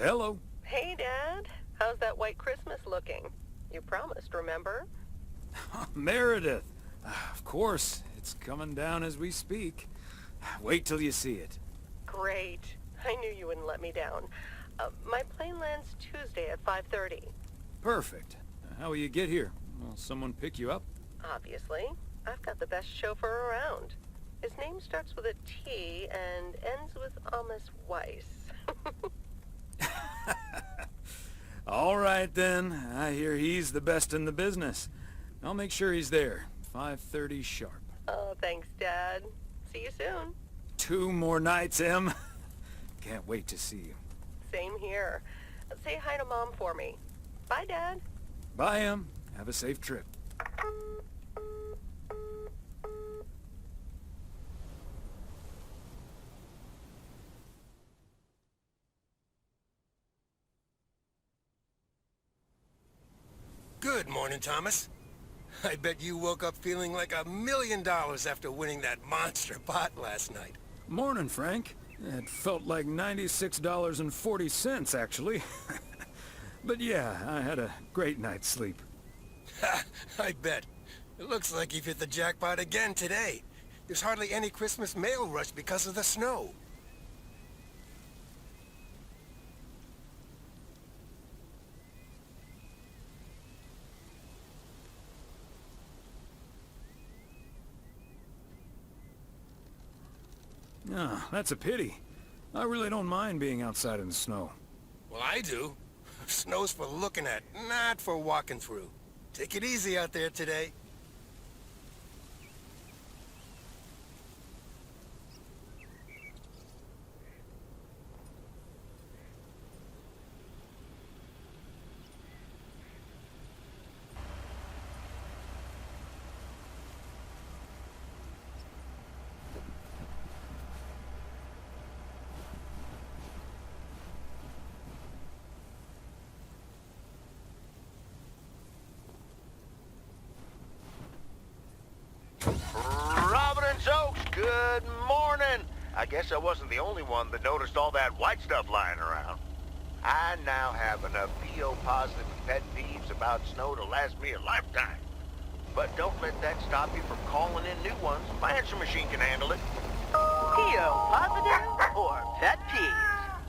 Hello. Hey, Dad. How's that white Christmas looking? You promised, remember? Meredith. Of course, it's coming down as we speak. Wait till you see it. Great. I knew you wouldn't let me down. My plane lands Tuesday at 5:30. Perfect. How will you get here? Will someone pick you up? Obviously. I've got the best chauffeur around. His name starts with a T and ends with Amos Weiss. All right, then. I hear he's the best in the business. I'll make sure he's there. 5:30 sharp. Oh, thanks, Dad. See you soon. 2 more nights, Em. Can't wait to see you. Same here. Say hi to Mom for me. Bye, Dad. Bye, Em. Have a safe trip. Good morning, Thomas. I bet you woke up feeling like $1 million after winning that monster pot last night. Morning, Frank. It felt like $96.40, actually. But yeah, I had a great night's sleep. Ha! I bet. It looks like you've hit the jackpot again today. There's hardly any Christmas mail rush because of the snow. Ah, that's a pity. I really don't mind being outside in the snow. Well, I do. Snow's for looking at, not for walking through. Take it easy out there today. Providence Oaks, good morning. I guess I wasn't the only one that noticed all that white stuff lying around. I now have enough PO positive and pet peeves about snow to last me a lifetime. But don't let that stop you from calling in new ones. My answer machine can handle it. PO positive or pet peeves?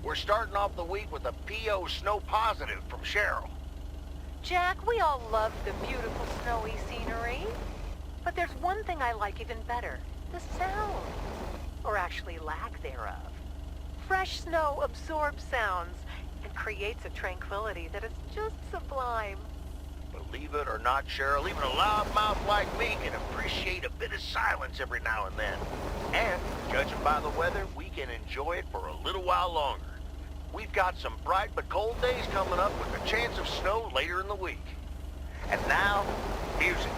We're starting off the week with a PO snow positive from Cheryl. Jack, we all love the beautiful snowy scenery. But there's one thing I like even better. The sound. Or actually lack thereof. Fresh snow absorbs sounds and creates a tranquility that is just sublime. Believe it or not, Cheryl, even a loudmouth like me can appreciate a bit of silence every now and then. And, judging by the weather, we can enjoy it for a little while longer. We've got some bright but cold days coming up with a chance of snow later in the week. And now, music.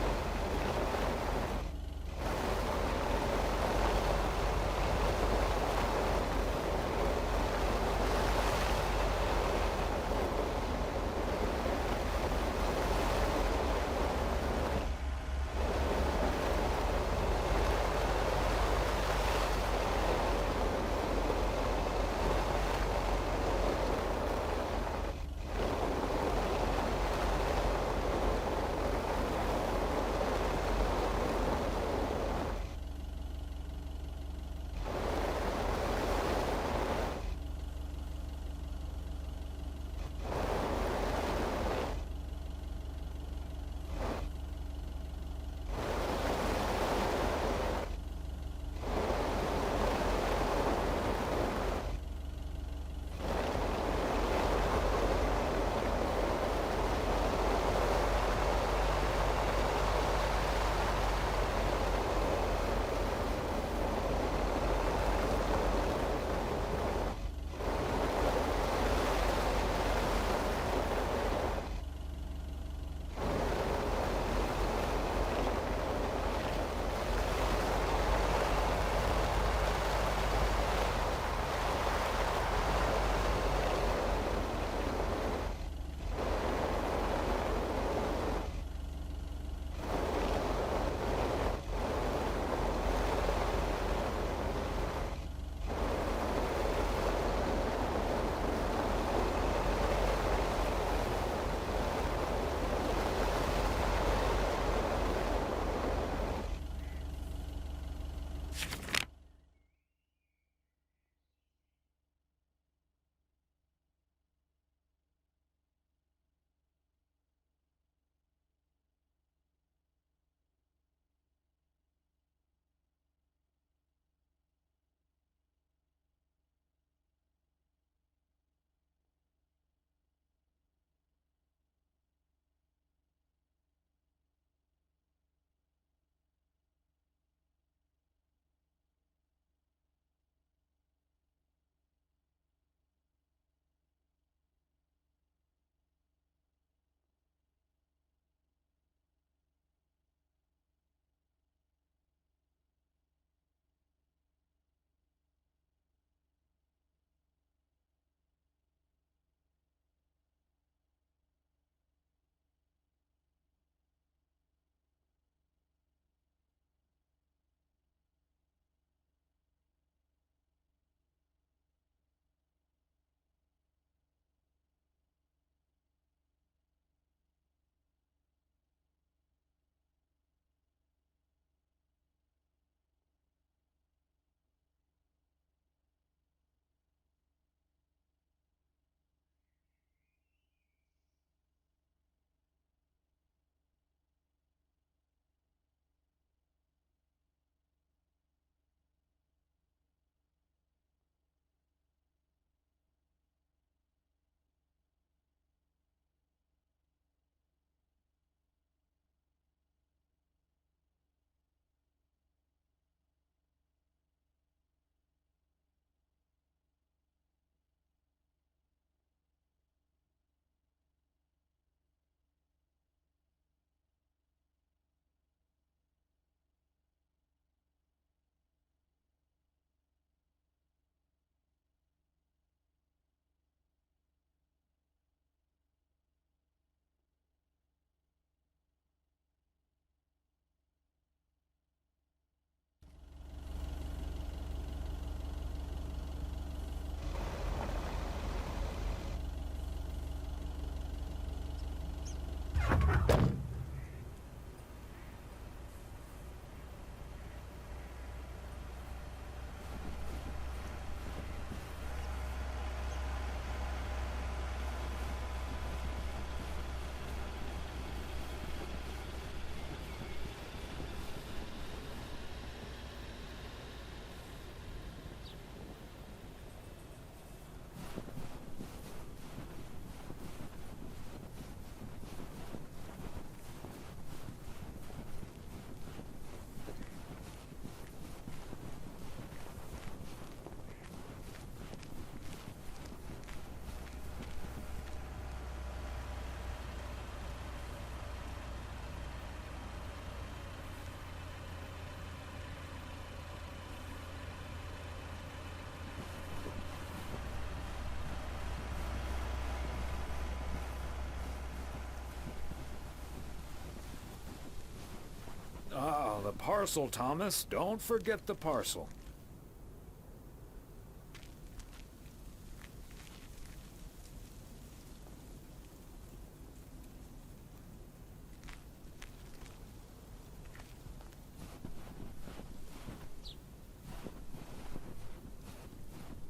the parcel, Thomas. Don't forget the parcel.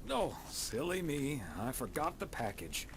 Oh, silly me. I forgot the package.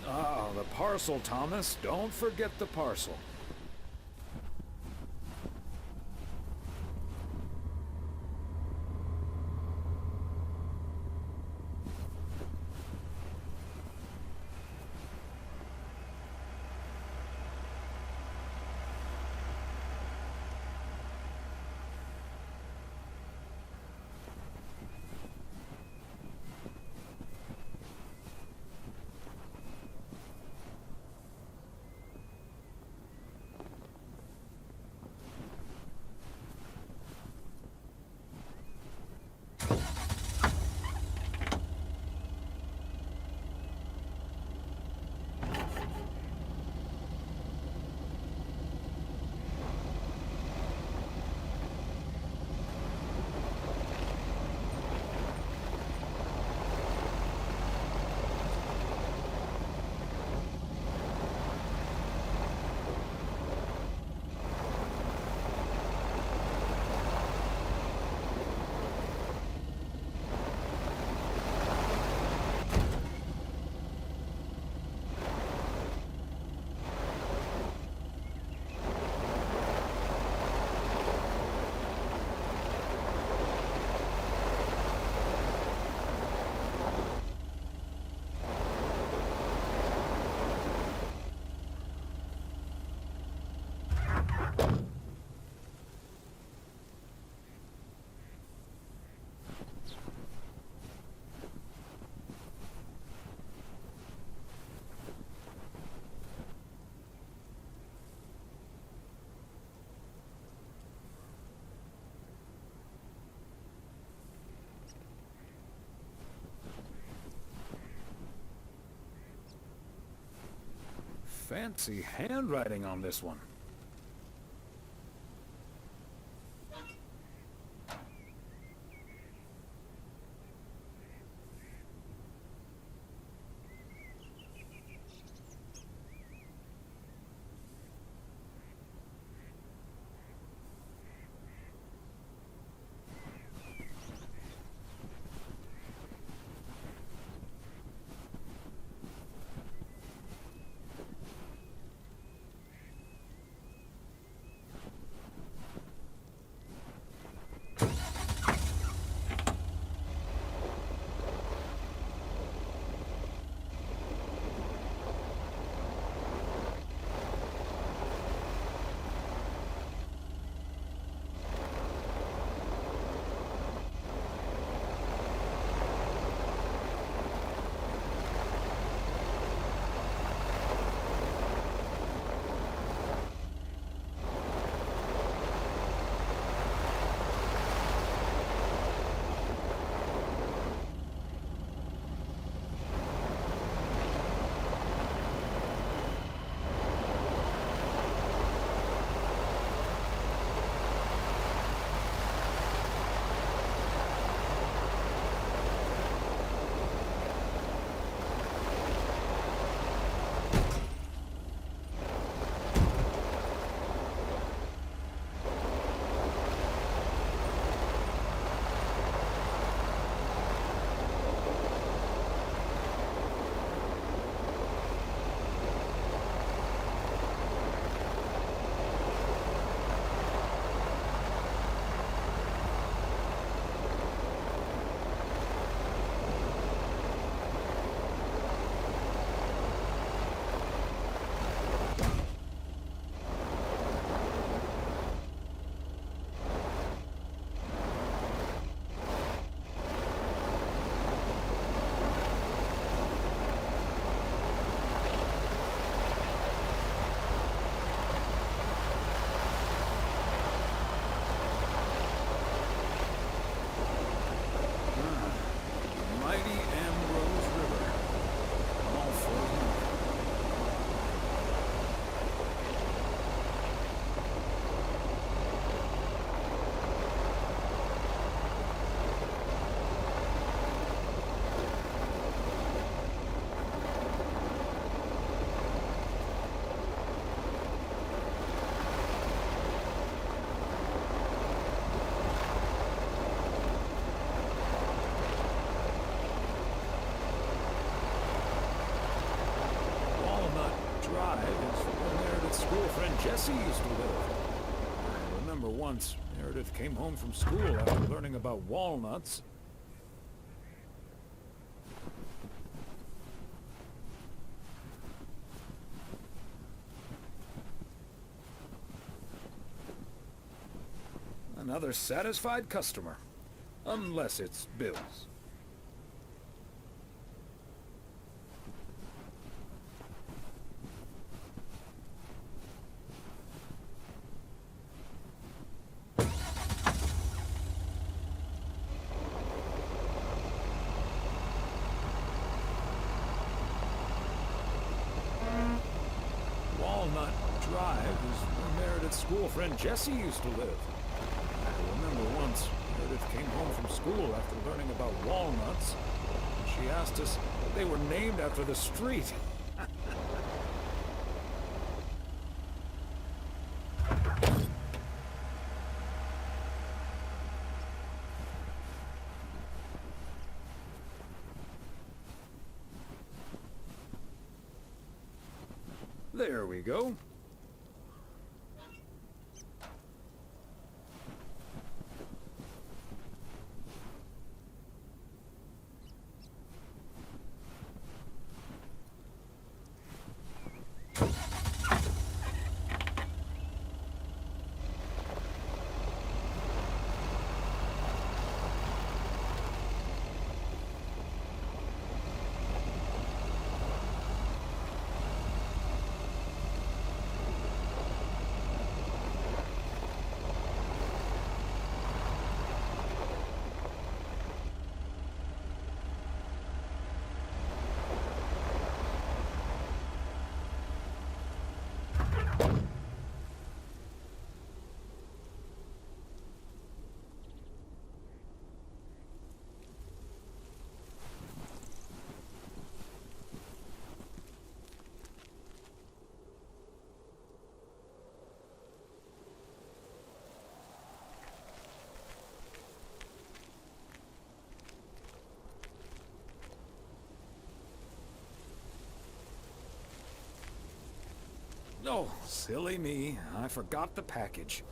Ah, the parcel, Thomas. Don't forget the parcel. Fancy handwriting on this one. Jesse used to live. I remember once, Meredith came home from school after learning about walnuts. Another satisfied customer. Unless it's Bill's. Walnut Drive is where Meredith's school friend Jesse used to live. I remember once, Meredith came home from school after learning about walnuts. She asked us if they were named after the street. There we go. Oh, silly me. I forgot the package.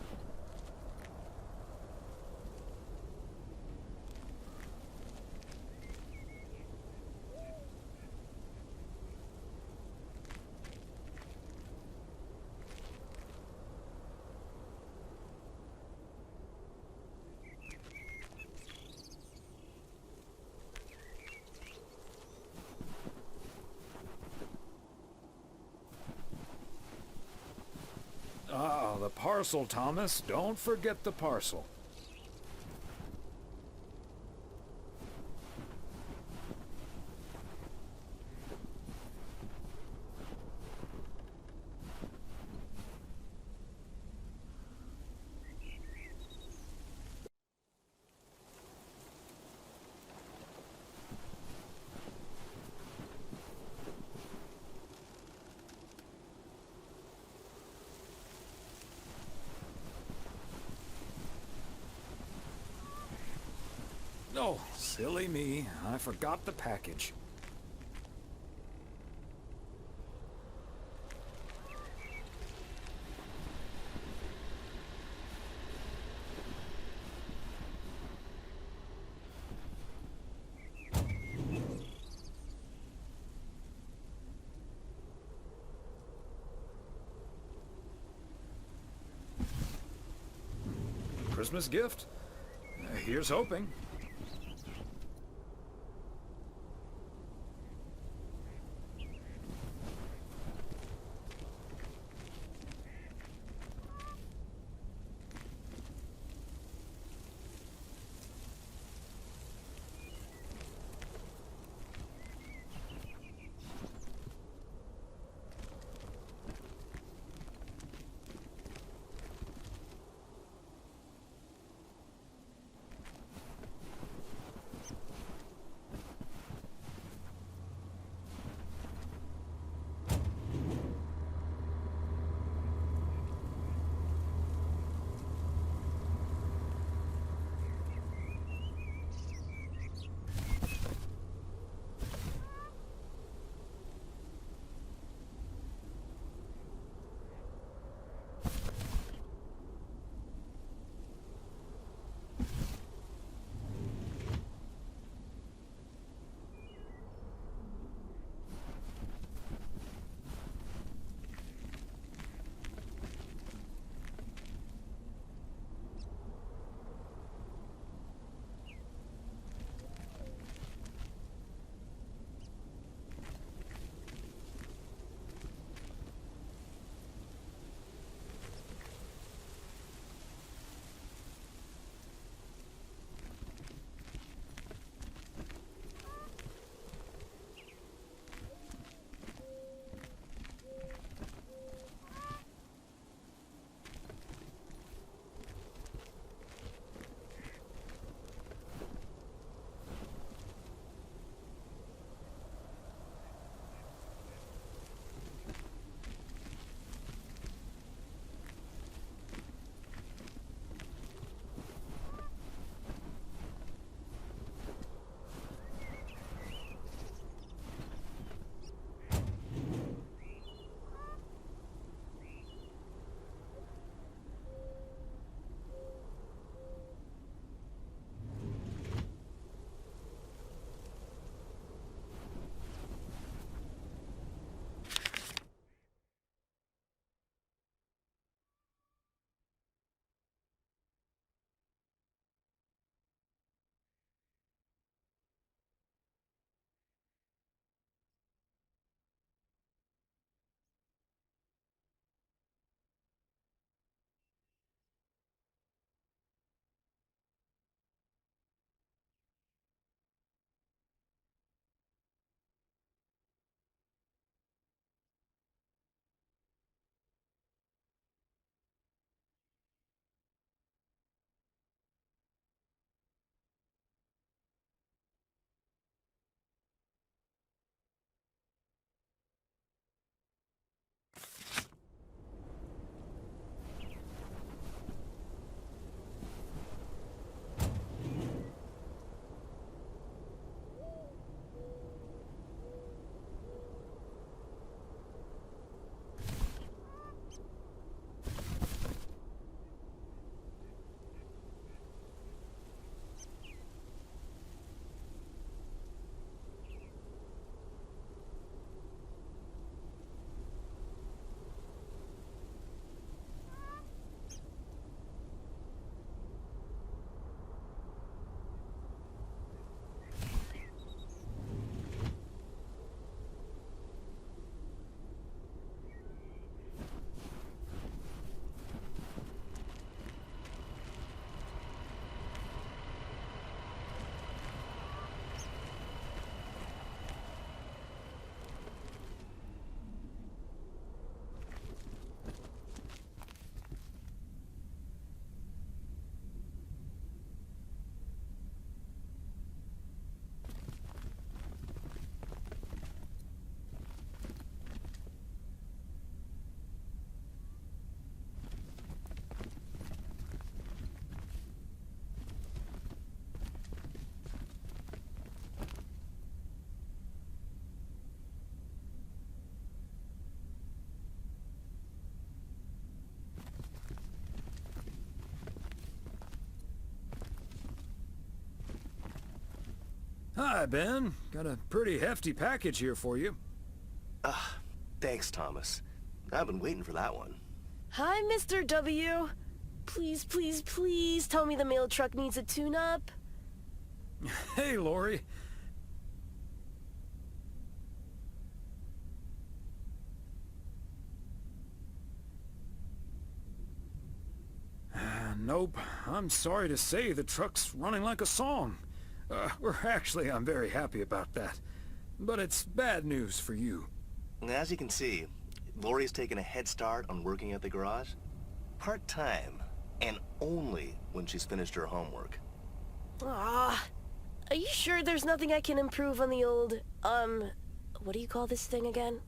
Ah, the parcel, Thomas. Don't forget the parcel. Oh, silly me. I forgot the package. Christmas gift? Here's hoping. Hi, Ben. Got a pretty hefty package here for you. Thanks, Thomas. I've been waiting for that one. Hi, Mr. W. Please, please, please tell me the mail truck needs a tune-up. Hey, Lori. Nope. I'm sorry to say the truck's running like a song. I'm very happy about that. But it's bad news for you. As you can see, Lori's taken a head start on working at the garage. Part-time, and only when she's finished her homework. Ah, are you sure there's nothing I can improve on the old, what do you call this thing again?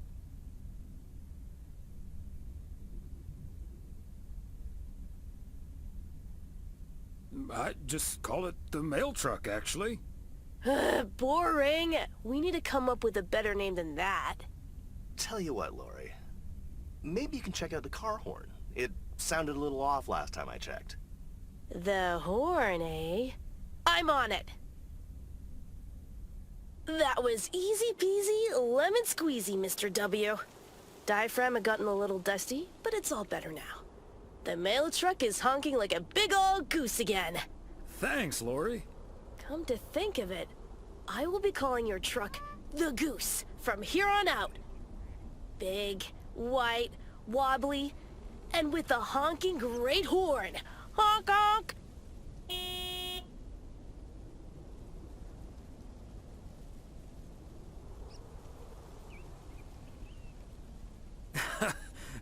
I'd just call it the mail truck, actually. Boring. We need to come up with a better name than that. Tell you what, Lori. Maybe you can check out the car horn. It sounded a little off last time I checked. The horn, eh? I'm on it. That was easy peasy, lemon squeezy, Mr. W. Diaphragm had gotten a little dusty, but it's all better now. The mail truck is honking like a big old goose again. Thanks, Lori. Come to think of it, I will be calling your truck the Goose from here on out. Big, white, wobbly, and with a honking great horn. Honk honk!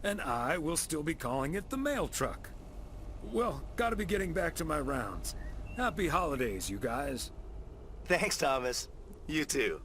And I will still be calling it the mail truck. Well, gotta be getting back to my rounds. Happy holidays, you guys. Thanks, Thomas. You too.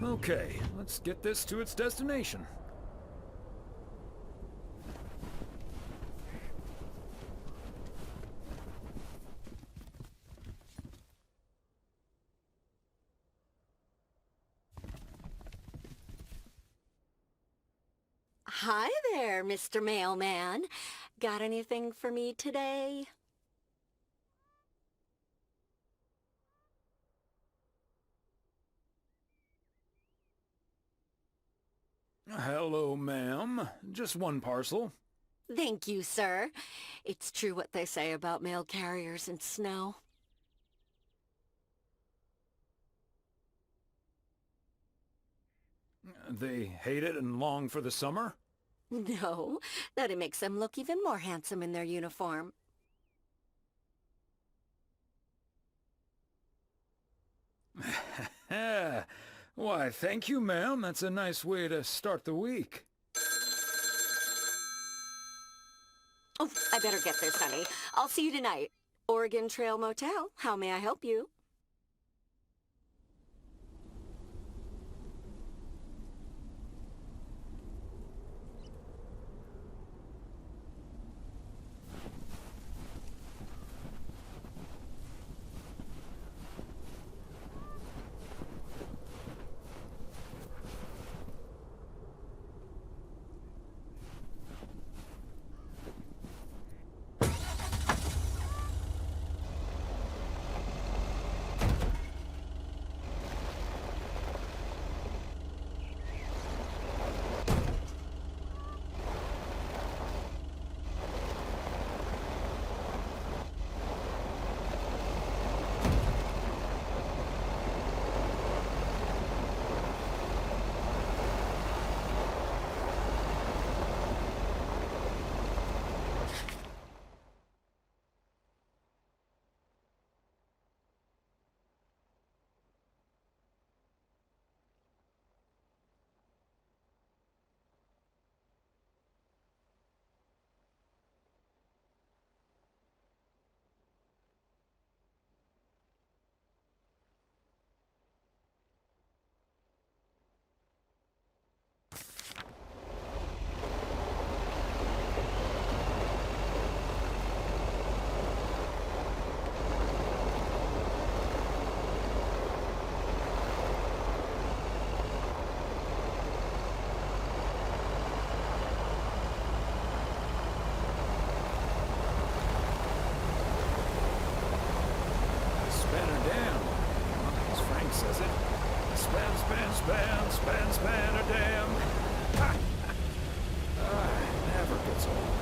Okay, let's get this to its destination. Hi there, Mr. Mailman. Got anything for me today? Hello, ma'am. Just one parcel. Thank you, sir. It's true what they say about mail carriers and snow. They hate it and long for the summer? No, that it makes them look even more handsome in their uniform. Why, thank you, ma'am. That's a nice way to start the week. Oh, I better get this, honey. I'll see you tonight. Oregon Trail Motel. How may I help you? Span a dam. Never gets old.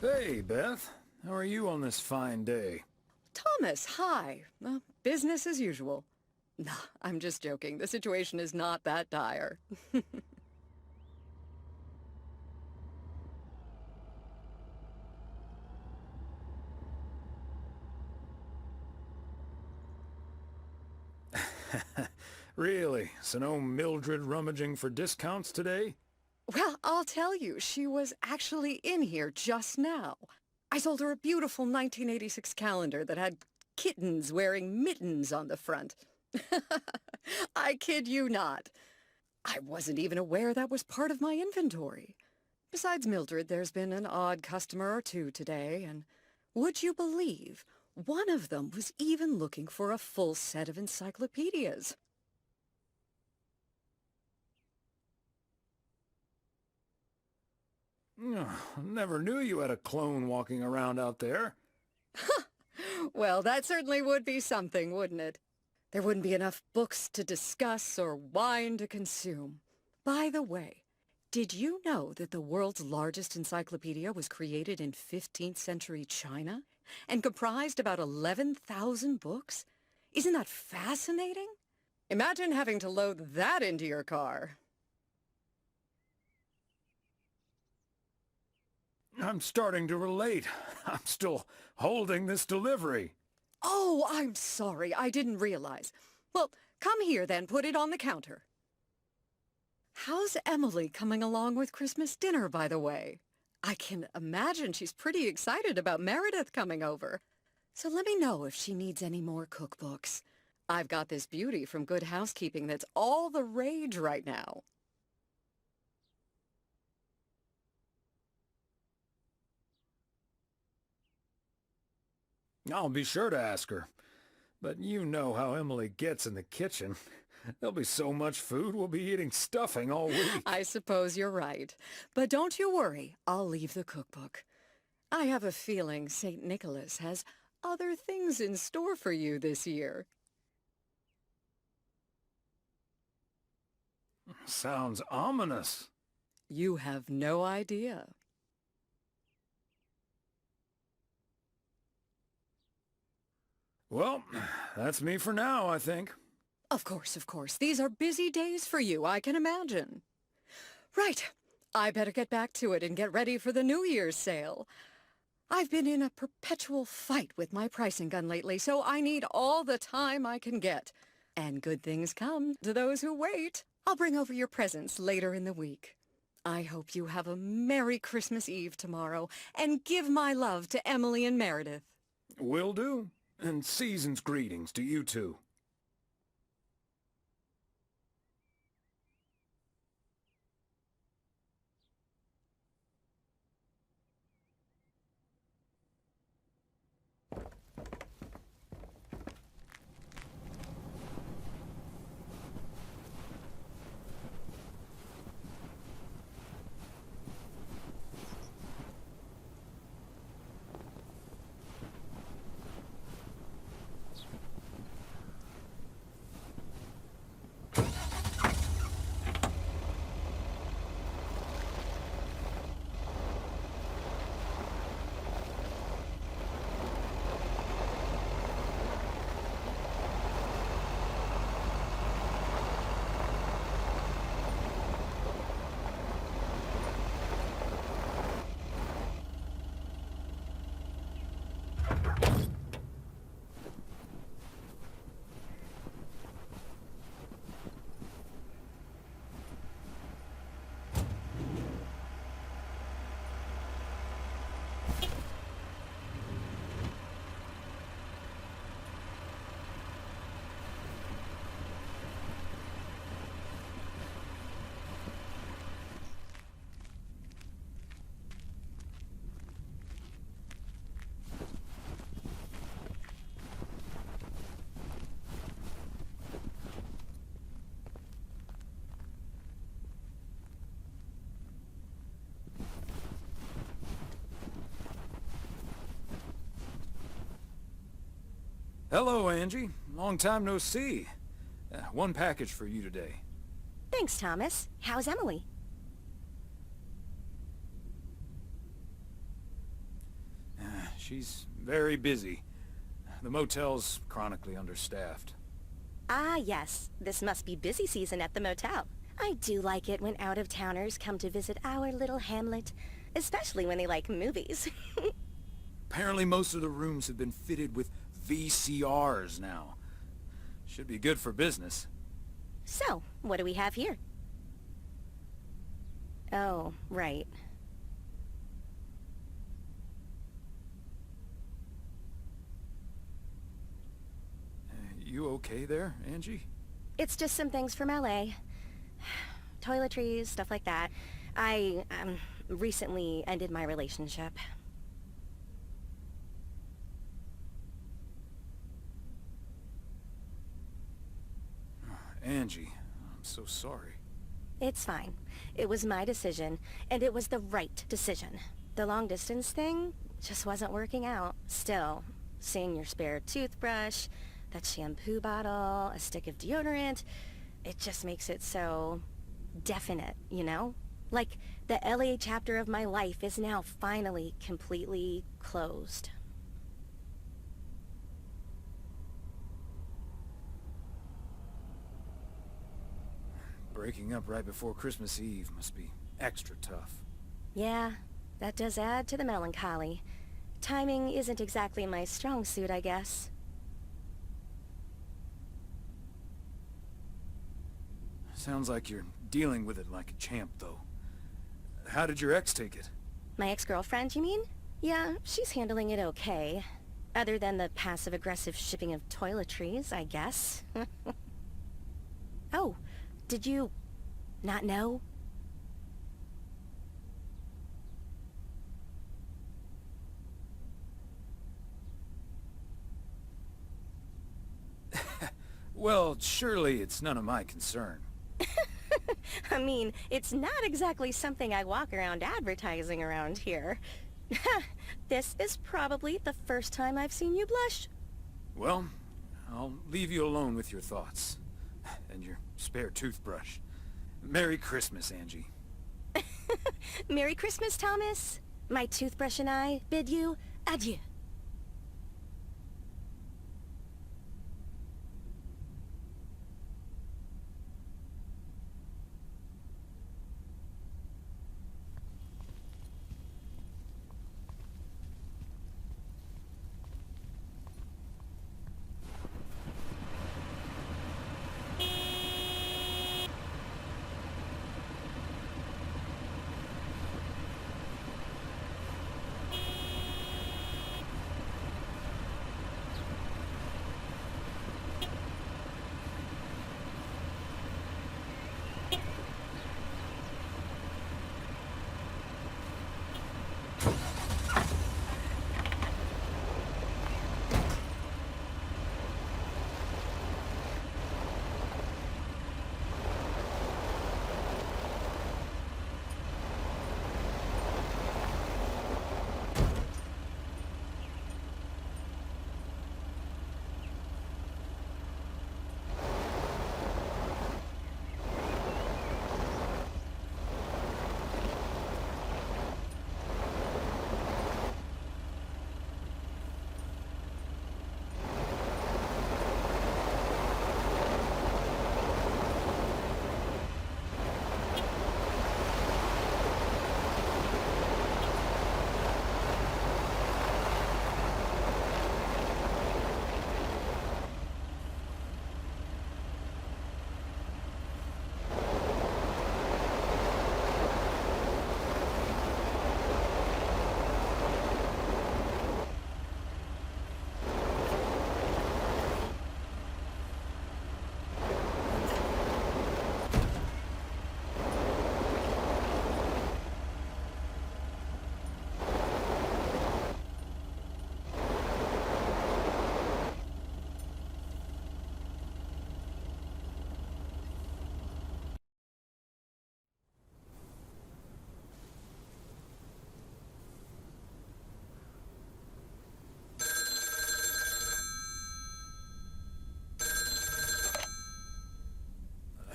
Hey, Beth. How are you on this fine day? Thomas, hi. Business as usual. No, I'm just joking. The situation is not that dire. Really? So no Mildred rummaging for discounts today? Well, I'll tell you, she was actually in here just now. I sold her a beautiful 1986 calendar that had kittens wearing mittens on the front. I kid you not. I wasn't even aware that was part of my inventory. Besides Mildred, there's been an odd customer or two today, and would you believe one of them was even looking for a full set of encyclopedias? Never knew you had a clone walking around out there. Well, that certainly would be something, wouldn't it? There wouldn't be enough books to discuss or wine to consume. By the way, did you know that the world's largest encyclopedia was created in 15th century China and comprised about 11,000 books? Isn't that fascinating? Imagine having to load that into your car. I'm starting to relate. I'm still holding this delivery. Oh, I'm sorry. I didn't realize. Well, come here then. Put it on the counter. How's Emily coming along with Christmas dinner, by the way? I can imagine she's pretty excited about Meredith coming over. So let me know if she needs any more cookbooks. I've got this beauty from Good Housekeeping that's all the rage right now. I'll be sure to ask her. But you know how Emily gets in the kitchen. There'll be so much food, we'll be eating stuffing all week. I suppose you're right. But don't you worry, I'll leave the cookbook. I have a feeling St. Nicholas has other things in store for you this year. Sounds ominous. You have no idea. Well, that's me for now, I think. Of course, of course. These are busy days for you, I can imagine. Right. I better get back to it and get ready for the New Year's sale. I've been in a perpetual fight with my pricing gun lately, so I need all the time I can get. And good things come to those who wait. I'll bring over your presents later in the week. I hope you have a Merry Christmas Eve tomorrow, and give my love to Emily and Meredith. Will do. And season's greetings to you two. Hello, Angie. Long time no see. One package for you today. Thanks, Thomas. How's Emily? she's very busy. The motel's chronically understaffed. Ah, yes. This must be busy season at the motel. I do like it when out-of-towners come to visit our little hamlet, especially when they like movies. Apparently most of the rooms have been fitted with VCRs now. Should be good for business. So, what do we have here? Oh, right. You okay there, Angie? It's just some things from LA. Toiletries, stuff like that. I, recently ended my relationship. Angie, I'm so sorry. It's fine. It was my decision, and it was the right decision. The long-distance thing just wasn't working out. Still, seeing your spare toothbrush, that shampoo bottle, a stick of deodorant, it just makes it so definite, you know? Like, the LA chapter of my life is now finally completely closed. Breaking up right before Christmas Eve must be extra tough. Yeah, that does add to the melancholy. Timing isn't exactly my strong suit, I guess. Sounds like you're dealing with it like a champ, though. How did your ex take it? My ex-girlfriend, you mean? Yeah, she's handling it okay. Other than the passive-aggressive shipping of toiletries, I guess. Oh, did you not know? Well, surely it's none of my concern. I mean, it's not exactly something I walk around advertising around here. This is probably the first time I've seen you blush. Well, I'll leave you alone with your thoughts. And your spare toothbrush. Merry Christmas, Angie. Merry Christmas, Thomas. My toothbrush and I bid you adieu.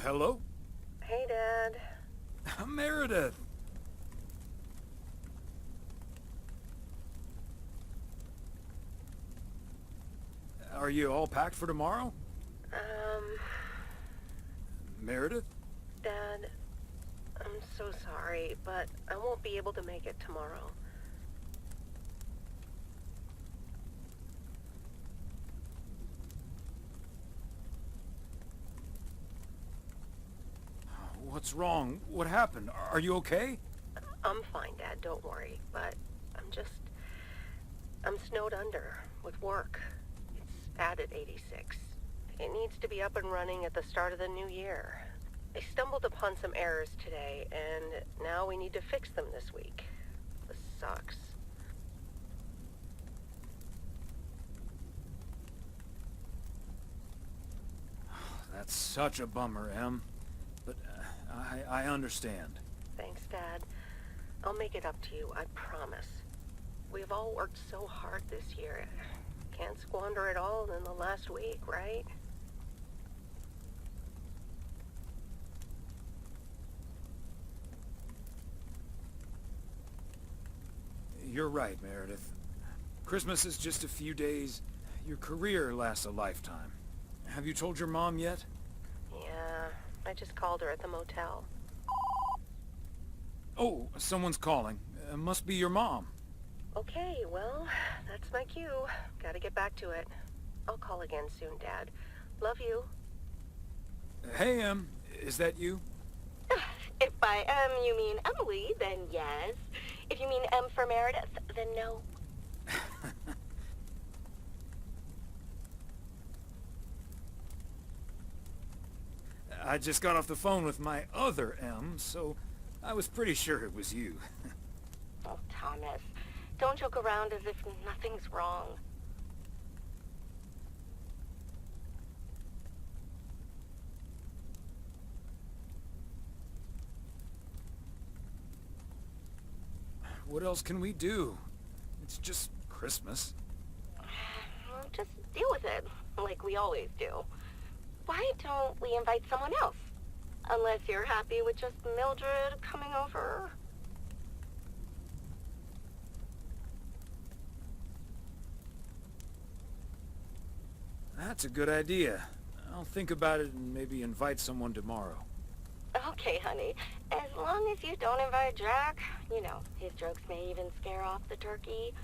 Hello? Hey, Dad. Meredith. Are you all packed for tomorrow? Meredith? Dad, I'm so sorry, but I won't be able to make it tomorrow. What's wrong? What happened? Are you okay? I'm fine, Dad, don't worry, but I'm snowed under with work. It's at 86. It needs to be up and running at the start of the new year. I stumbled upon some errors today, and now we need to fix them this week. This sucks. That's such a bummer, Em. But I understand. Thanks, Dad. I'll make it up to you, I promise. We've all worked so hard this year. Can't squander it all in the last week, right? You're right, Meredith. Christmas is just a few days. Your career lasts a lifetime. Have you told your mom yet? Yeah, I just called her at the motel. Oh, someone's calling. Must be your mom. Okay, well, that's my cue. Gotta get back to it. I'll call again soon, Dad. Love you. Hey, Em. Is that you? If by M you mean Emily, then yes. If you mean M for Meredith, then no. I just got off the phone with my other M, so I was pretty sure it was you. Oh, Thomas, don't joke around as if nothing's wrong. What else can we do? It's just Christmas. Just deal with it, like we always do. Why don't we invite someone else? Unless you're happy with just Mildred coming over. That's a good idea. I'll think about it and maybe invite someone tomorrow. Okay, honey. As long as you don't invite Jack, you know, his jokes may even scare off the turkey.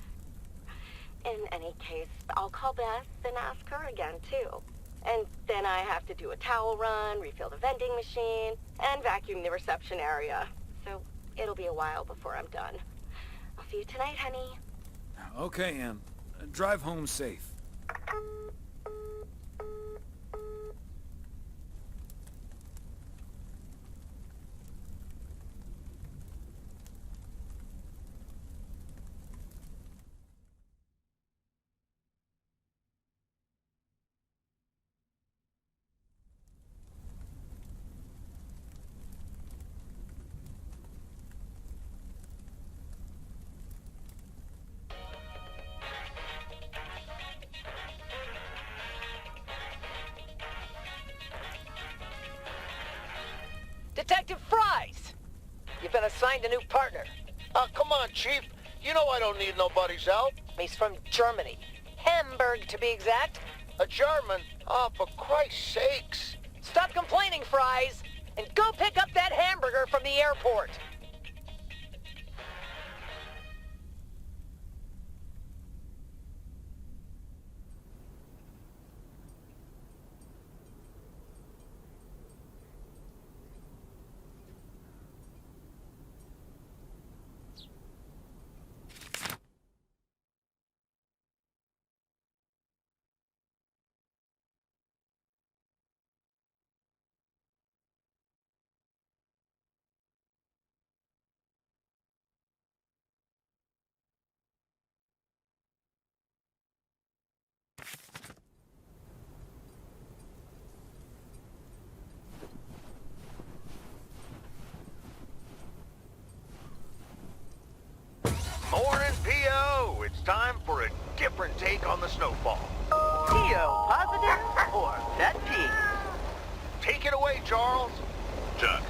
In any case, I'll call Beth and ask her again, too. And then I have to do a towel run, refill the vending machine, and vacuum the reception area. So it'll be a while before I'm done. I'll see you tonight, honey. Okay, Em. Drive home safe. Detective Fries! You've been assigned a new partner. Oh, come on, Chief. You know I don't need nobody's help. He's from Germany. Hamburg, to be exact. A German? Oh, for Christ's sakes. Stop complaining, Fries, and go pick up that hamburger from the airport. Morning, P.O. It's time for a different take on the snowfall. Theo, positive or pet peeve? Take it away, Charles. Jack,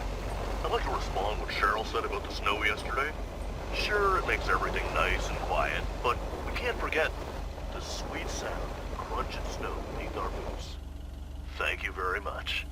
I'd like to respond to what Cheryl said about the snow yesterday. Sure, it makes everything nice and quiet, but we can't forget the sweet sound of crunching snow beneath our boots. Thank you very much.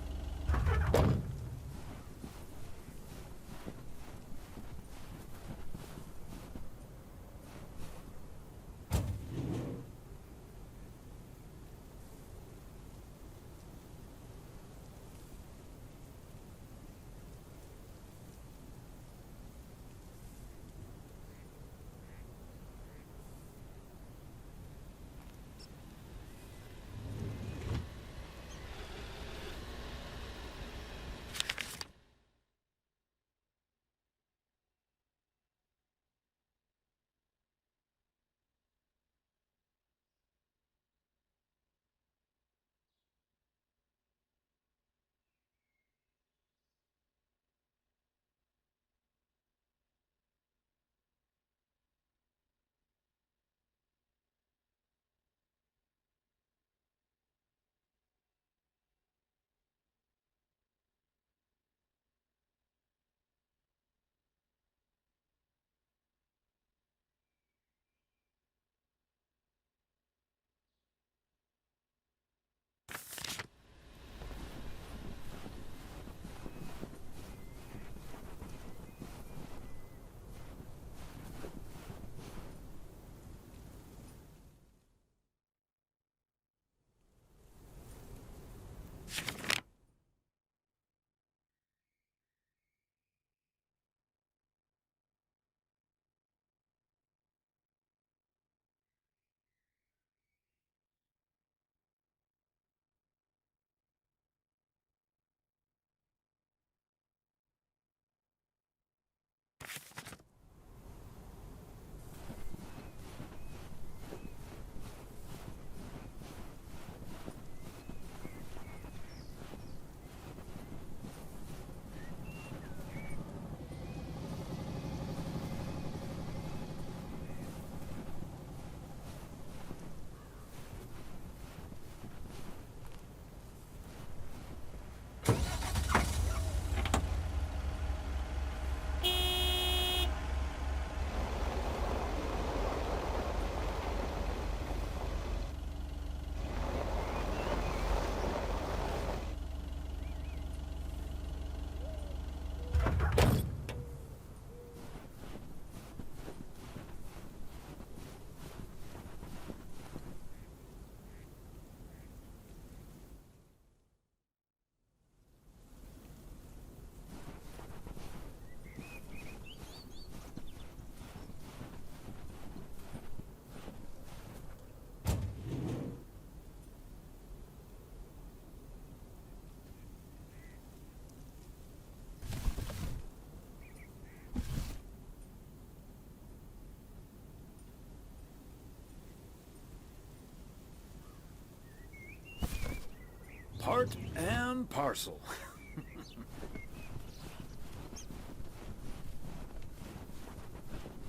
Part and parcel.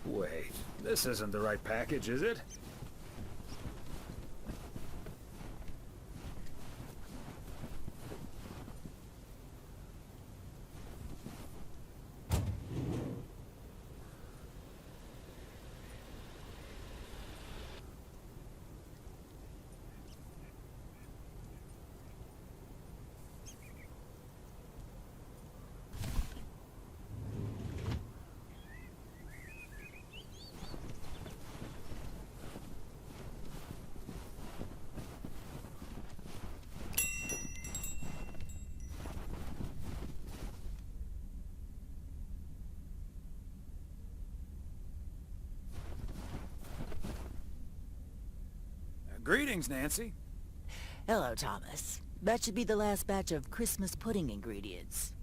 Wait, this isn't the right package, is it? Greetings, Nancy. Hello, Thomas. That should be the last batch of Christmas pudding ingredients.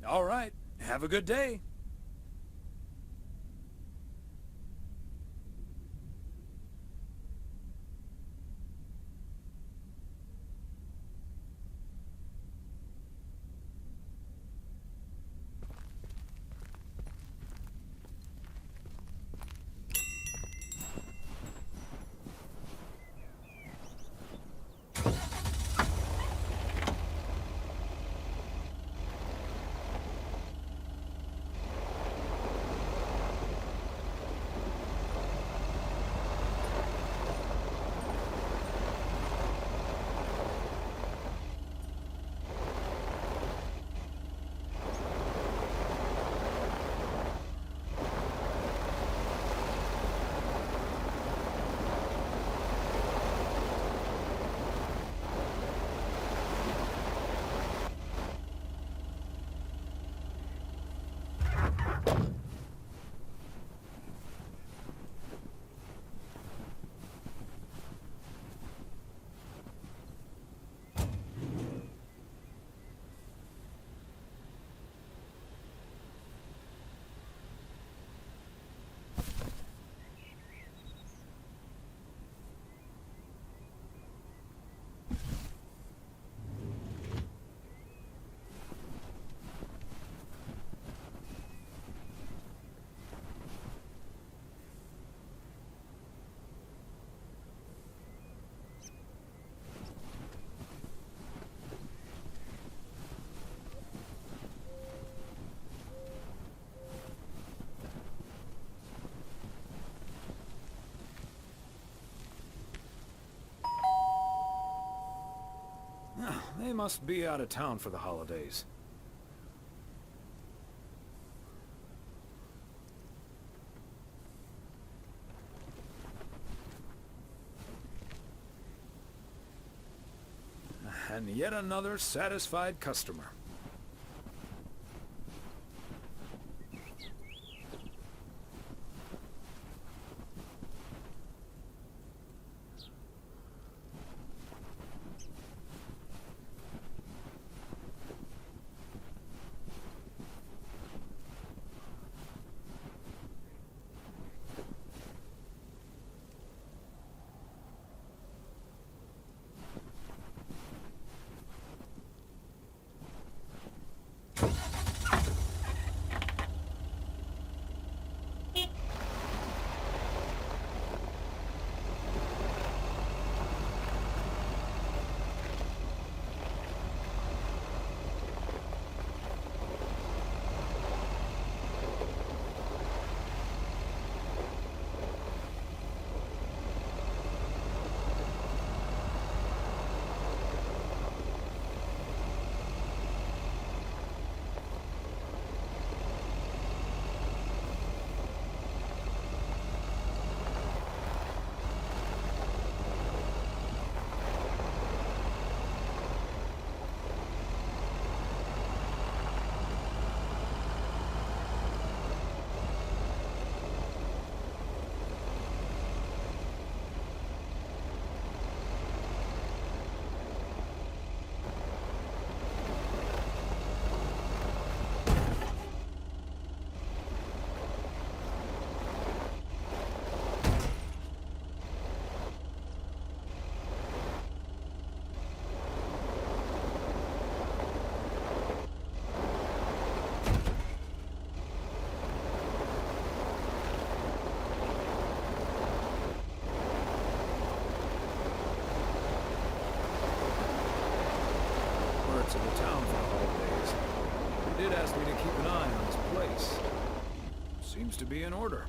All right. Have a good day. They must be out of town for the holidays. And yet another satisfied customer. Of the town for the holidays. He did ask me to keep an eye on his place. Seems to be in order.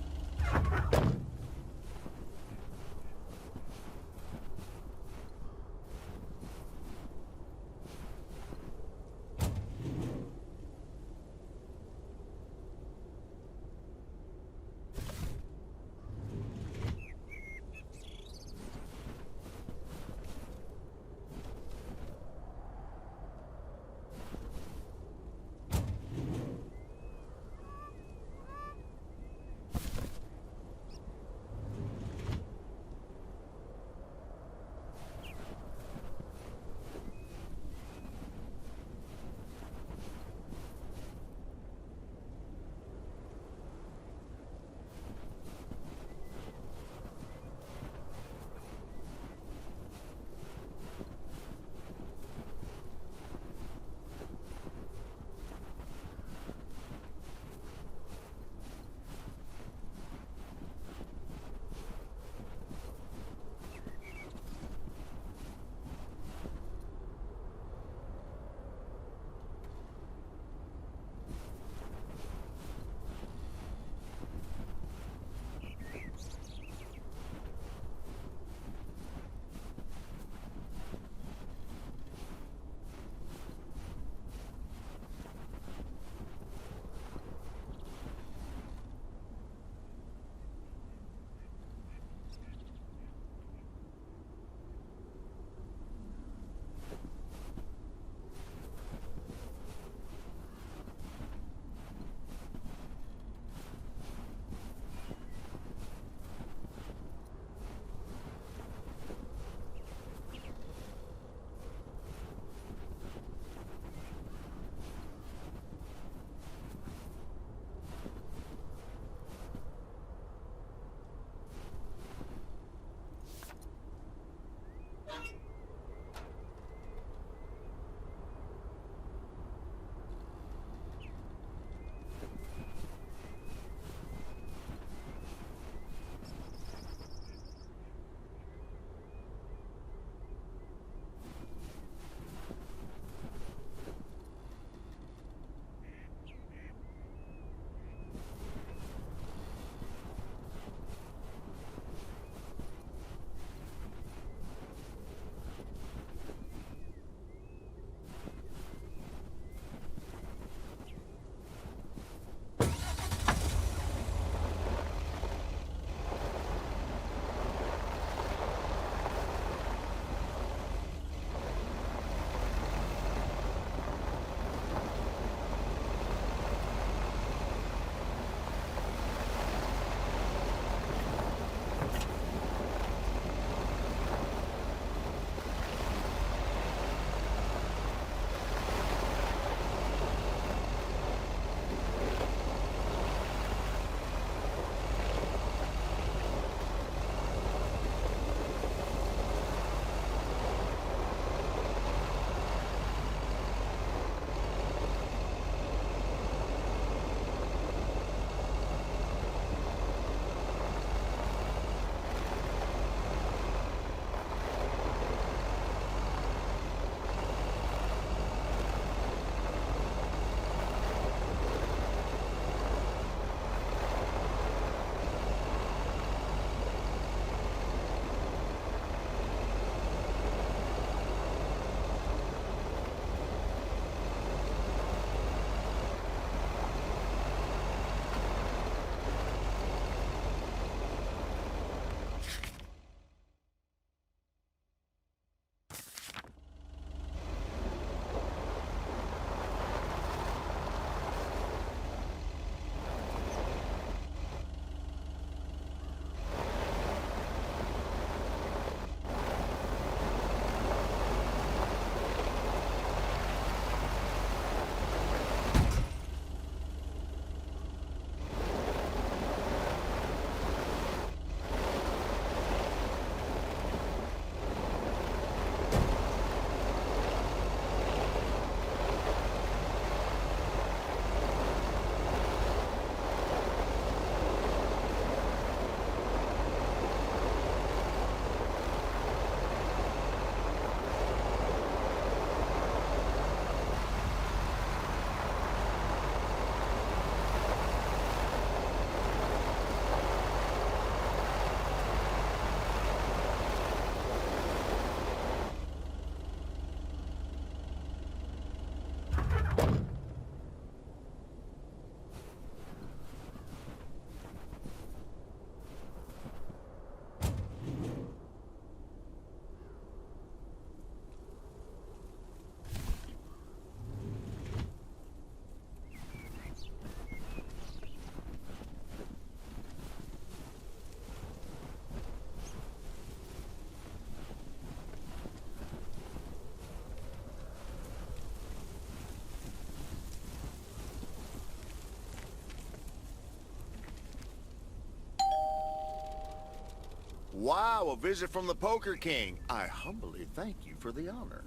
Wow, a visit from the Poker King. I humbly thank you for the honor.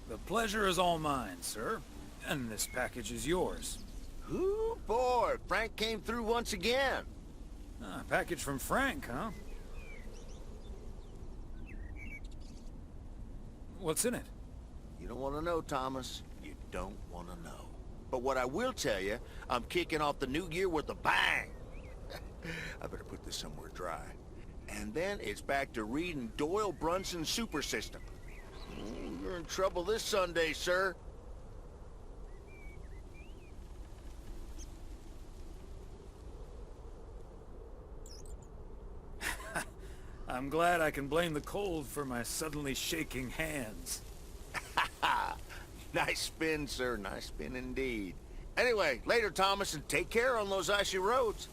The pleasure is all mine, sir. And this package is yours. Ooh, boy, Frank came through once again. Ah, a package from Frank, huh? What's in it? You don't want to know, Thomas. You don't want to know. But what I will tell you, I'm kicking off the new year with a bang. I better put this somewhere dry. And then it's back to reading Doyle Brunson's Super System. You're in trouble this Sunday, sir. I'm glad I can blame the cold for my suddenly shaking hands. Nice spin, sir. Nice spin indeed. Anyway, later, Thomas, and take care on those icy roads.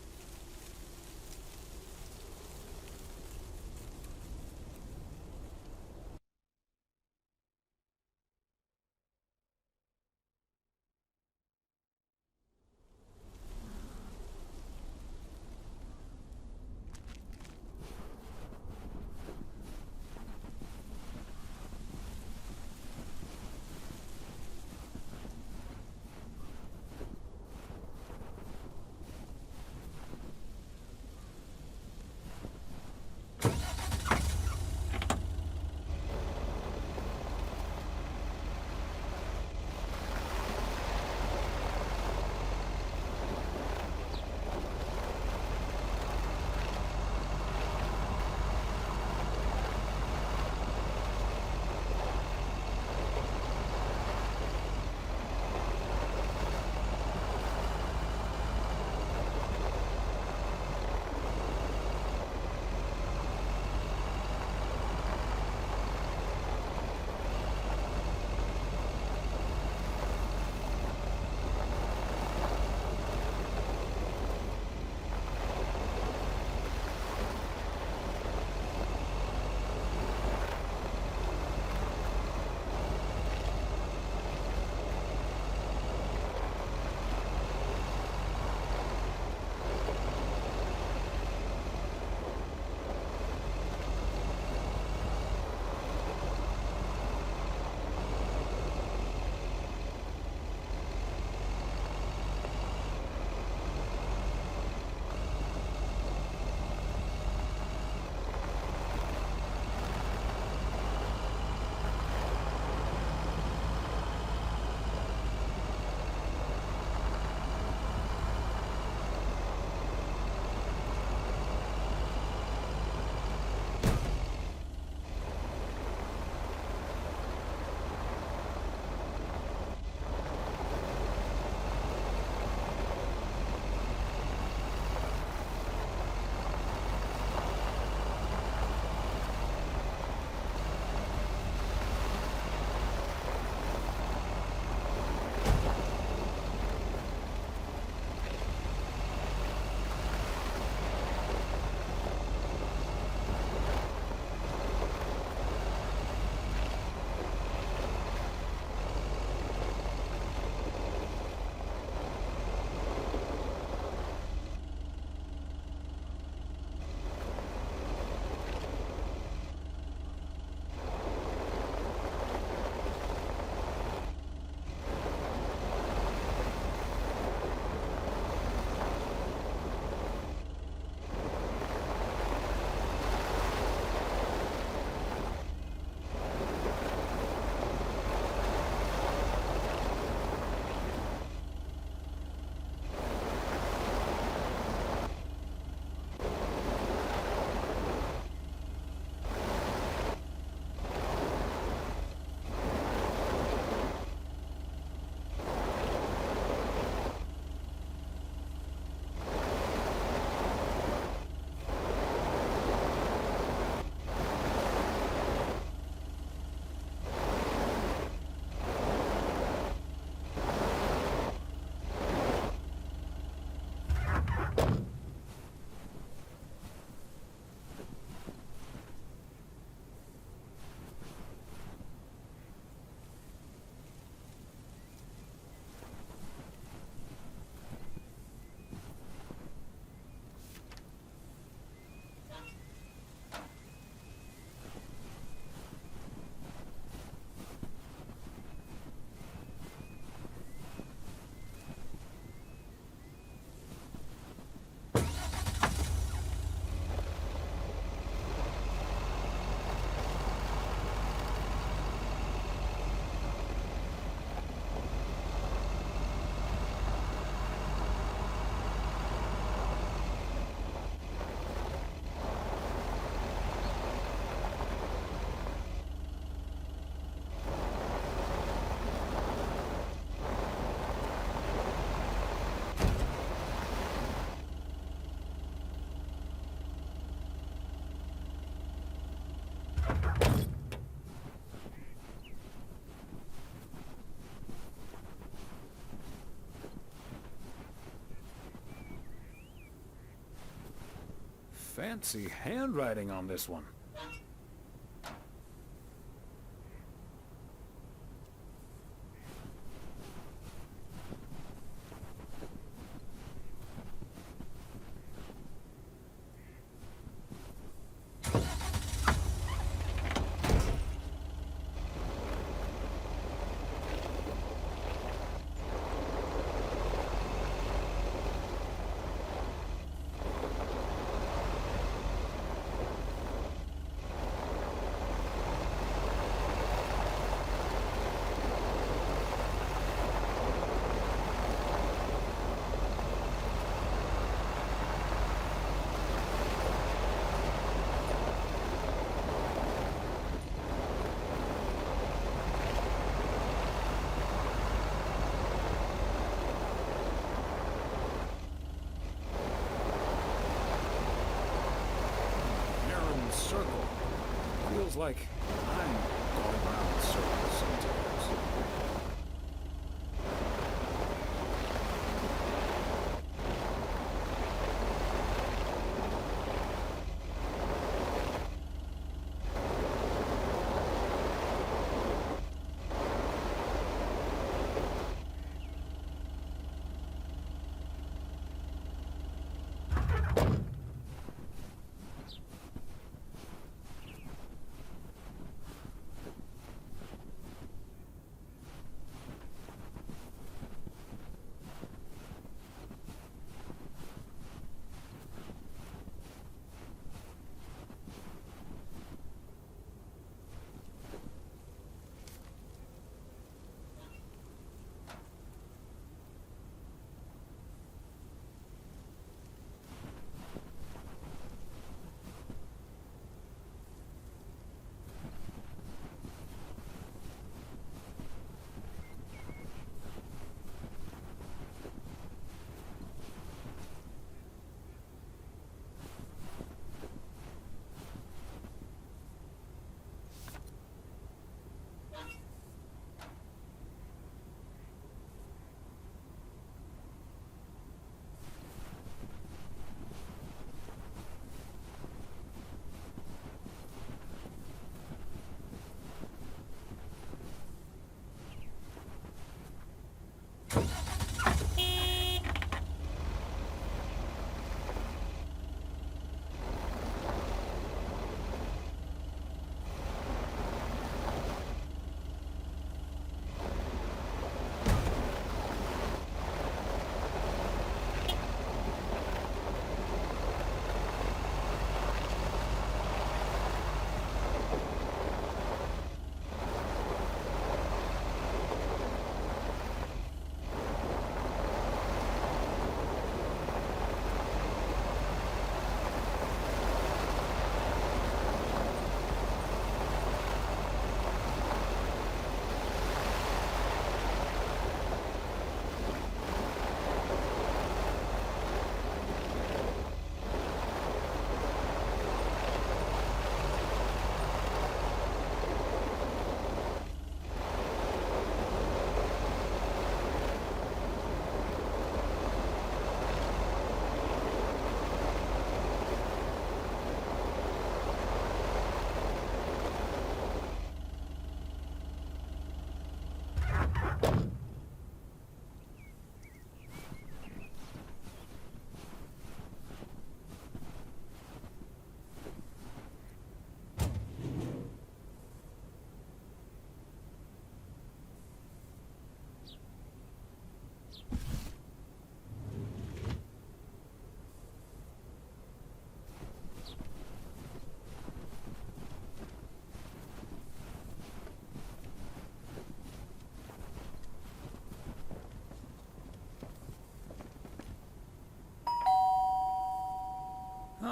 fancy handwriting on this one. Circle. Feels like I'm going around in circles sometimes.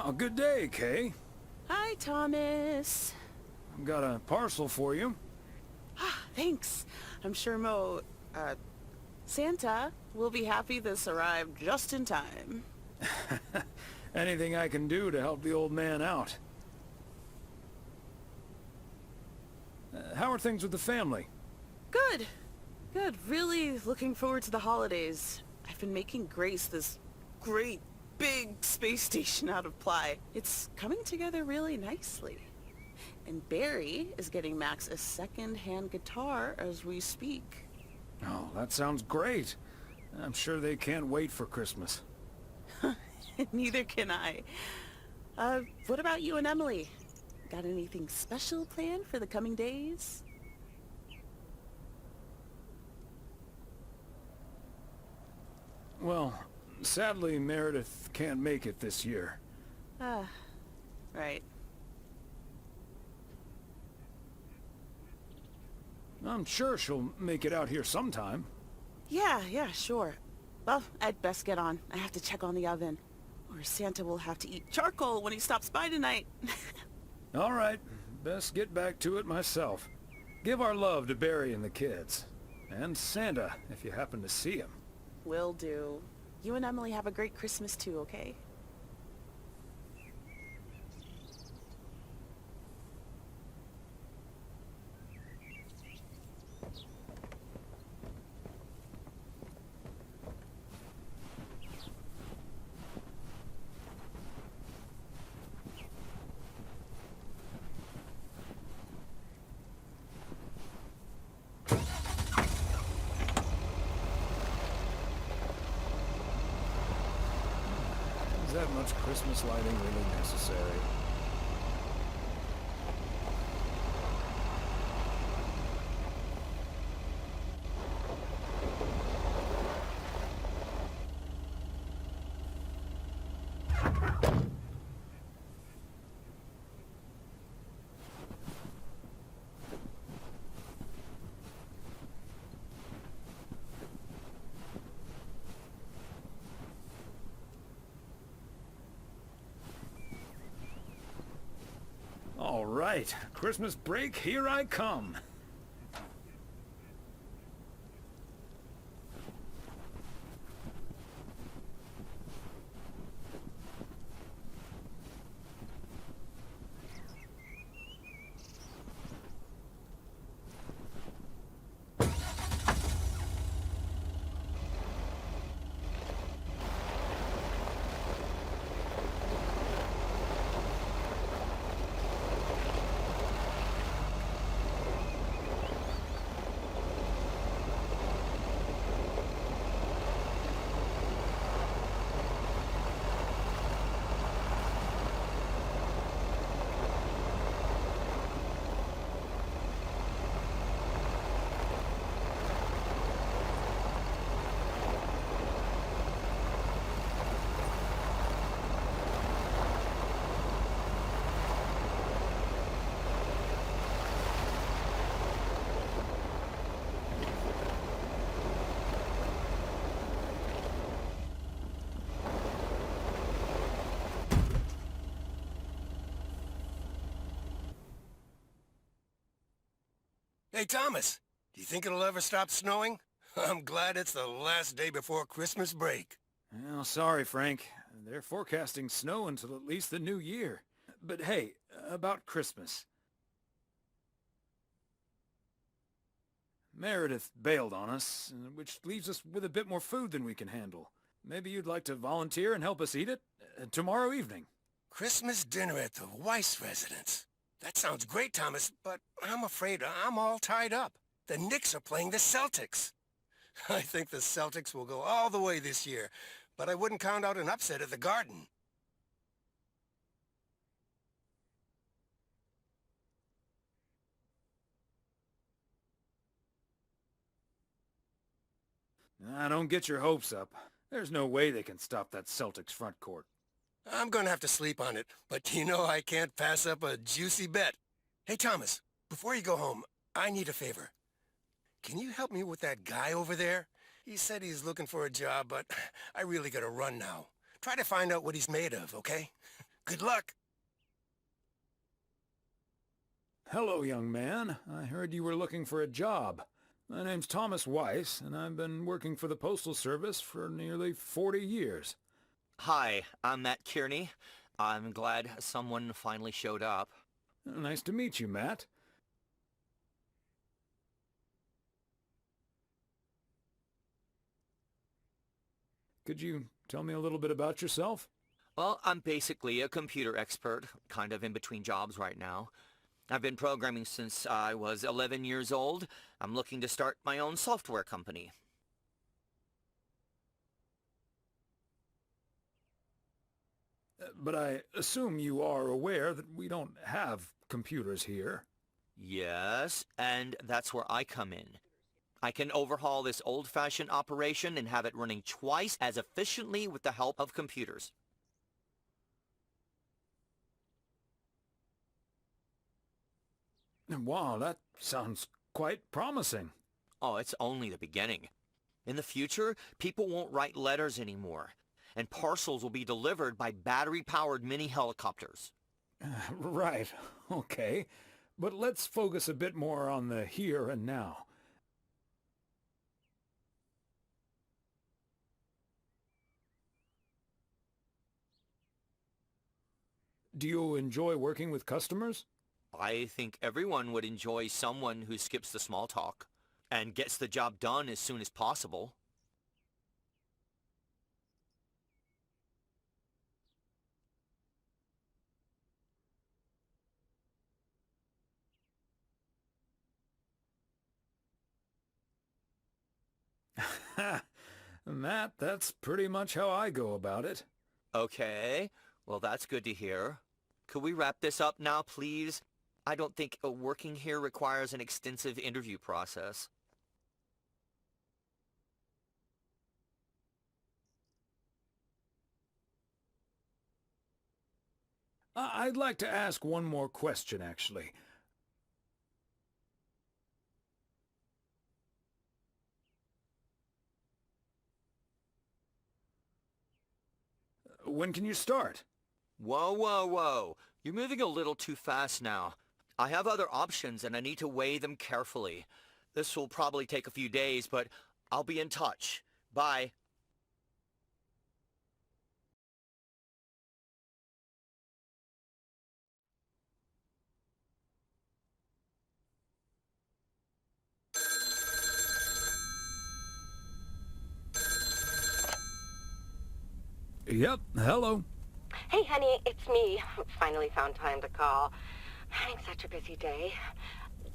Oh, good day, Kay. Hi, Thomas. I've got a parcel for you. Thanks. I'm sure Santa will be happy this arrived just in time. Anything I can do to help the old man out. How are things with the family? Good. Good. Really looking forward to the holidays. I've been making Grace this great big space station out of ply. It's coming together really nicely. And Barry is getting Max a second-hand guitar as we speak. Oh, that sounds great. I'm sure they can't wait for Christmas. Neither can I. What about you and Emily? Got anything special planned for the coming days? Well, sadly, Meredith can't make it this year. Right. I'm sure she'll make it out here sometime. Yeah, sure. Well, I'd best get on. I have to check on the oven. Or Santa will have to eat charcoal when he stops by tonight. All right, best get back to it myself. Give our love to Barry and the kids. And Santa, if you happen to see him. Will do. You and Emily have a great Christmas too, okay? Is that much Christmas lighting really necessary? All right, Christmas break, here I come. Hey, Thomas, do you think it'll ever stop snowing? I'm glad it's the last day before Christmas break. Well, sorry, Frank. They're forecasting snow until at least the new year. But hey, about Christmas. Meredith bailed on us, which leaves us with a bit more food than we can handle. Maybe you'd like to volunteer and help us eat it tomorrow evening. Christmas dinner at the Weiss residence. That sounds great, Thomas, but I'm afraid I'm all tied up. The Knicks are playing the Celtics. I think the Celtics will go all the way this year, but I wouldn't count out an upset at the Garden. Don't get your hopes up. There's no way they can stop that Celtics front court. I'm gonna have to sleep on it, but you know I can't pass up a juicy bet. Hey, Thomas, before you go home, I need a favor. Can you help me with that guy over there? He said he's looking for a job, but I really gotta run now. Try to find out what he's made of, okay? Good luck. Hello, young man. I heard you were looking for a job. My name's Thomas Weiss, and I've been working for the Postal Service for nearly 40 years. Hi, I'm Matt Kearney. I'm glad someone finally showed up. Nice to meet you, Matt. Could you tell me a little bit about yourself? Well, I'm basically a computer expert, kind of in between jobs right now. I've been programming since I was 11 years old. I'm looking to start my own software company. But I assume you are aware that we don't have computers here. Yes, and that's where I come in. I can overhaul this old-fashioned operation and have it running twice as efficiently with the help of computers. Wow, that sounds quite promising. Oh, it's only the beginning. In the future, people won't write letters anymore, and parcels will be delivered by battery-powered mini helicopters. Right, okay. But let's focus a bit more on the here and now. Do you enjoy working with customers? I think everyone would enjoy someone who skips the small talk and gets the job done as soon as possible. Matt, that's pretty much how I go about it. Okay, well that's good to hear. Could we wrap this up now, please? I don't think working here requires an extensive interview process. I'd like to ask one more question, actually. When can you start? Whoa, whoa, whoa. You're moving a little too fast now. I have other options and I need to weigh them carefully. This will probably take a few days, but I'll be in touch. Bye. Yep, hello. Hey, honey, it's me. Finally found time to call. Having such a busy day.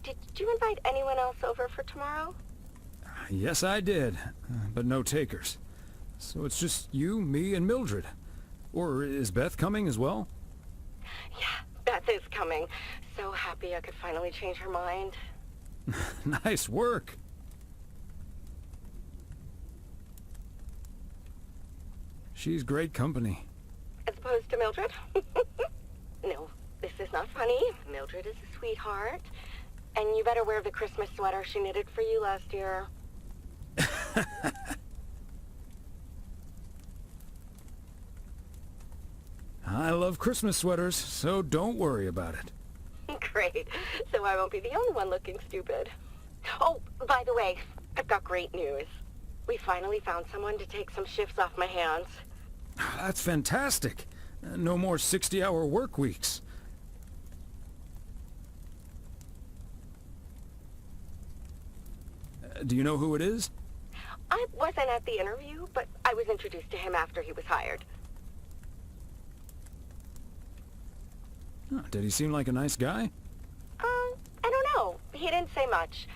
Did you invite anyone else over for tomorrow? Yes, I did, but no takers. So it's just you, me, and Mildred. Or is Beth coming as well? Yeah, Beth is coming. So happy I could finally change her mind. Nice work. She's great company. As opposed to Mildred? No, this is not funny. Mildred is a sweetheart. And you better wear the Christmas sweater she knitted for you last year. I love Christmas sweaters, so don't worry about it. Great. So I won't be the only one looking stupid. Oh, by the way, I've got great news. We finally found someone to take some shifts off my hands. That's fantastic. No more 60-hour work weeks. Do you know who it is? I wasn't at the interview, but I was introduced to him after he was hired. Oh, did he seem like a nice guy? I don't know. He didn't say much.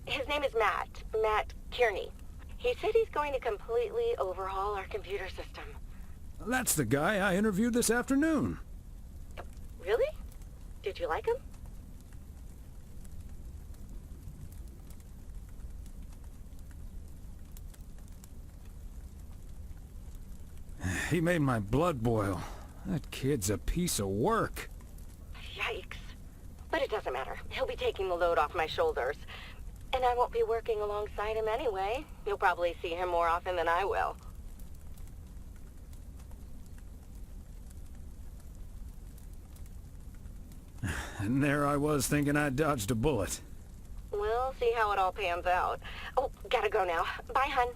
His name is Matt Kearney. He said he's going to completely overhaul our computer system. That's the guy I interviewed this afternoon. Really? Did you like him? He made my blood boil. That kid's a piece of work. Yikes. But it doesn't matter. He'll be taking the load off my shoulders. And I won't be working alongside him anyway. You'll probably see him more often than I will. And there I was thinking I dodged a bullet. We'll see how it all pans out. Oh, gotta go now. Bye, hun.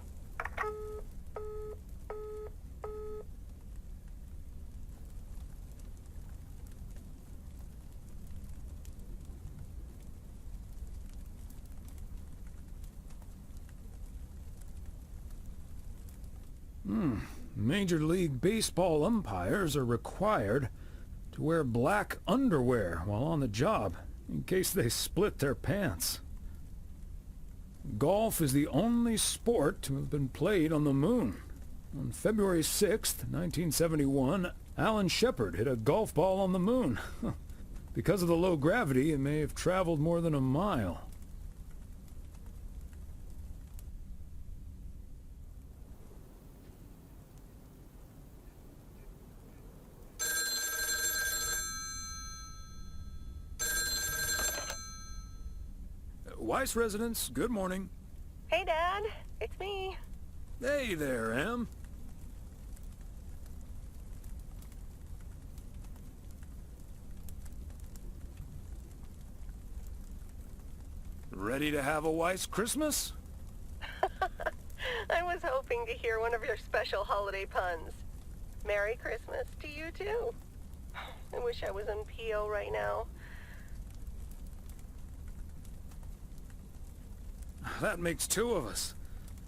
Major League Baseball umpires are required to wear black underwear while on the job, in case they split their pants. Golf is the only sport to have been played on the moon. On February 6th, 1971, Alan Shepard hit a golf ball on the moon. Because of the low gravity, it may have traveled more than a mile. Weiss residence, good morning. Hey, Dad. It's me. Hey there, Em. Ready to have a Weiss Christmas? I was hoping to hear one of your special holiday puns. Merry Christmas to you, too. I wish I was in PO right now. That makes 2 of us.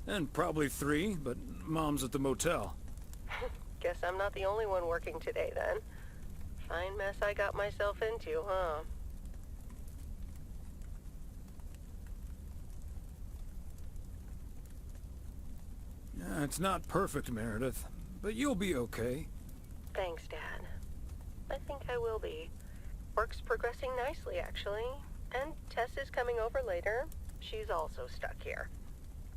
And probably 3, but Mom's at the motel. Guess I'm not the only one working today, then. Fine mess I got myself into, huh? It's not perfect, Meredith, but you'll be okay. Thanks, Dad. I think I will be. Work's progressing nicely, actually. And Tess is coming over later. She's also stuck here.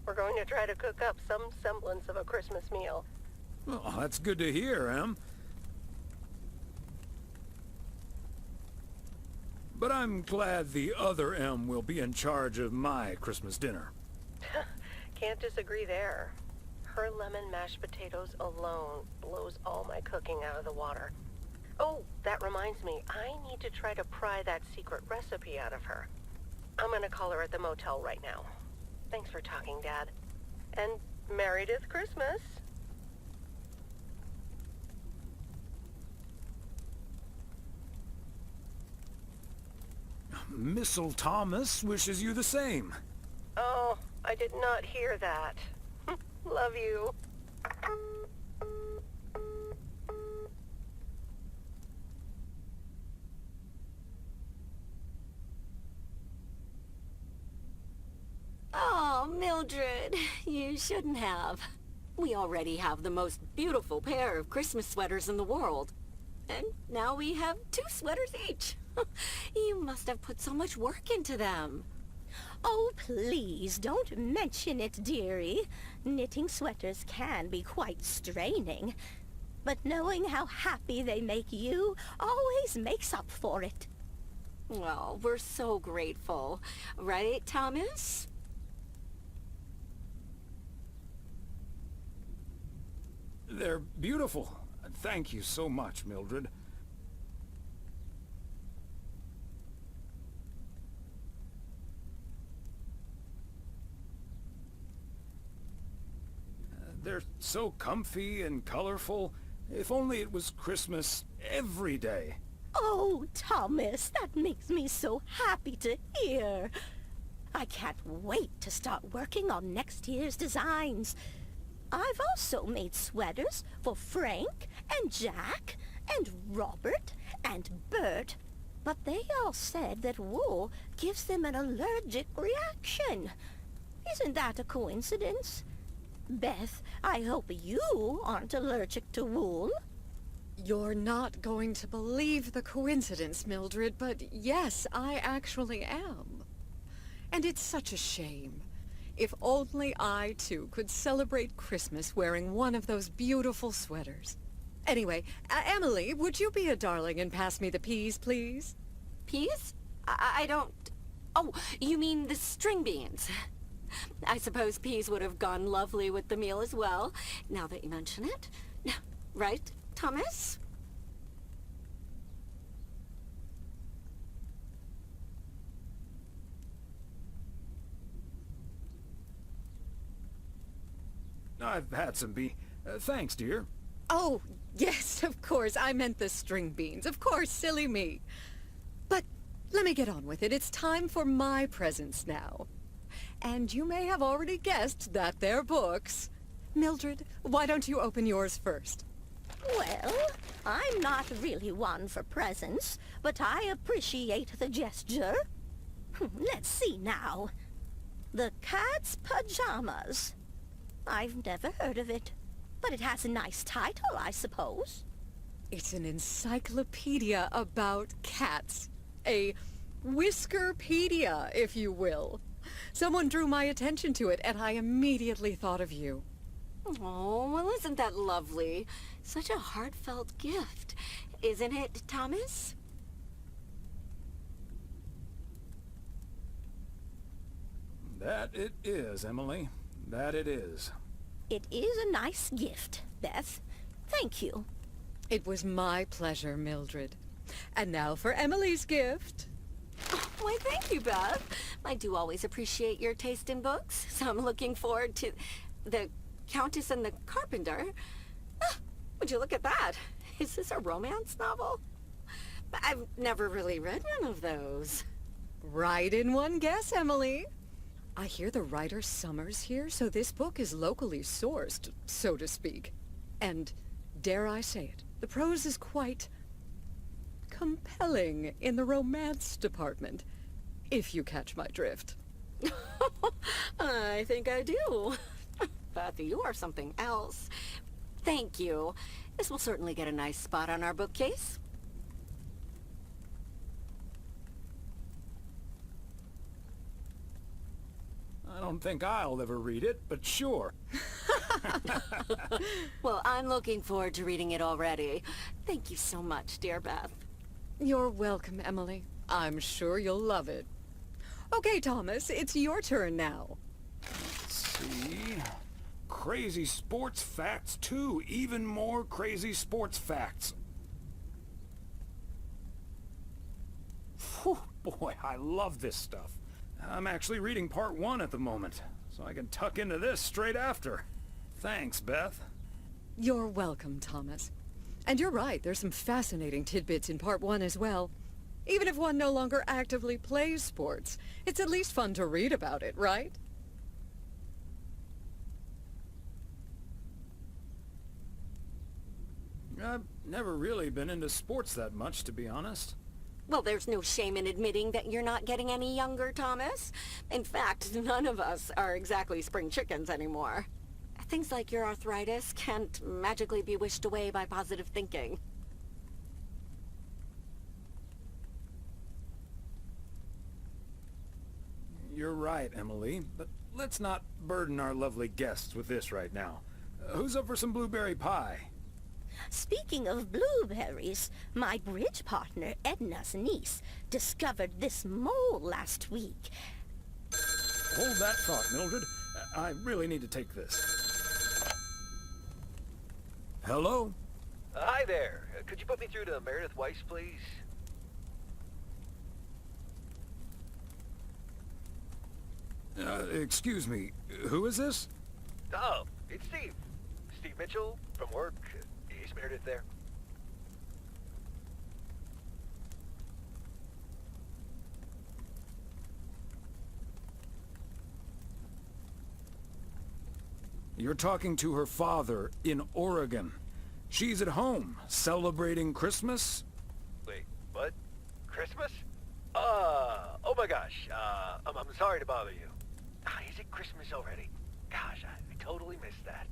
We're going to try to cook up some semblance of a Christmas meal. Well, that's good to hear, Em. But I'm glad the other M will be in charge of my Christmas dinner. Can't disagree there. Her lemon mashed potatoes alone blows all my cooking out of the water. Oh, that reminds me, I need to try to pry that secret recipe out of her. I'm gonna call her at the motel right now. Thanks for talking, Dad. And Meredith Christmas. Missile Thomas wishes you the same. Oh, I did not hear that. Love you. Oh, Mildred, you shouldn't have. We already have the most beautiful pair of Christmas sweaters in the world. And now we have 2 sweaters each. You must have put so much work into them. Oh, please, don't mention it, dearie. Knitting sweaters can be quite straining. But knowing how happy they make you always makes up for it. Well, we're so grateful. Right, Thomas? They're beautiful. Thank you so much, Mildred. They're so comfy and colorful. If only it was Christmas every day. Oh, Thomas, that makes me so happy to hear. I can't wait to start working on next year's designs. I've also made sweaters for Frank and Jack and Robert and Bert, but they all said that wool gives them an allergic reaction. Isn't that a coincidence? Beth, I hope you aren't allergic to wool. You're not going to believe the coincidence, Mildred, but yes, I actually am. And it's such a shame. If only I, too, could celebrate Christmas wearing one of those beautiful sweaters. Anyway, Emily, would you be a darling and pass me the peas, please? Peas? I don't... Oh, you mean the string beans. I suppose peas would have gone lovely with the meal as well, now that you mention it. Right, Thomas? I've had some thanks, dear. Oh, yes, of course. I meant the string beans. Of course, silly me. But let me get on with it. It's time for my presents now. And you may have already guessed that they're books. Mildred, why don't you open yours first? Well, I'm not really one for presents, but I appreciate the gesture. Let's see now. The Cat's Pajamas. I've never heard of it, but it has a nice title, I suppose. It's an encyclopedia about cats. A whiskerpedia, if you will. Someone drew my attention to it, and I immediately thought of you. Oh, well, isn't that lovely? Such a heartfelt gift. Isn't it, Thomas? That it is, Emily. That it is. It is a nice gift, Beth. Thank you. It was my pleasure, Mildred. And now for Emily's gift. Oh, why, thank you, Beth. I do always appreciate your taste in books, so I'm looking forward to The Countess and the Carpenter. Ah, would you look at that? Is this a romance novel? I've never really read one of those. Right in one guess, Emily. I hear the writer Summers here, so this book is locally sourced, so to speak. And, dare I say it, the prose is quite compelling in the romance department, if you catch my drift. I think I do. Beth, you are something else. Thank you. This will certainly get a nice spot on our bookcase. I don't think I'll ever read it, but sure. Well, I'm looking forward to reading it already. Thank you so much, dear Beth. You're welcome, Emily. I'm sure you'll love it. Okay, Thomas, it's your turn now. Let's see. Crazy sports facts 2. Even more crazy sports facts. Whew, boy, I love this stuff. I'm actually reading part 1 at the moment, so I can tuck into this straight after. Thanks, Beth. You're welcome, Thomas. And you're right, there's some fascinating tidbits in part 1 as well. Even if one no longer actively plays sports, it's at least fun to read about it, right? I've never really been into sports that much, to be honest. Well, there's no shame in admitting that you're not getting any younger, Thomas. In fact, none of us are exactly spring chickens anymore. Things like your arthritis can't magically be wished away by positive thinking. You're right, Emily, but let's not burden our lovely guests with this right now. Who's up for some blueberry pie? Speaking of blueberries, my bridge partner, Edna's niece, discovered this mole last week. Hold that thought, Mildred. I really need to take this. Hello? Hi there. Could you put me through to Meredith Weiss, please? Excuse me. Who is this? Oh, it's Steve. Steve Mitchell from work. Is Meredith there? You're talking to her father in Oregon. She's at home, celebrating Christmas? Wait, what? Christmas? Oh my gosh. I'm sorry to bother you. Is it Christmas already? Gosh, I totally missed that.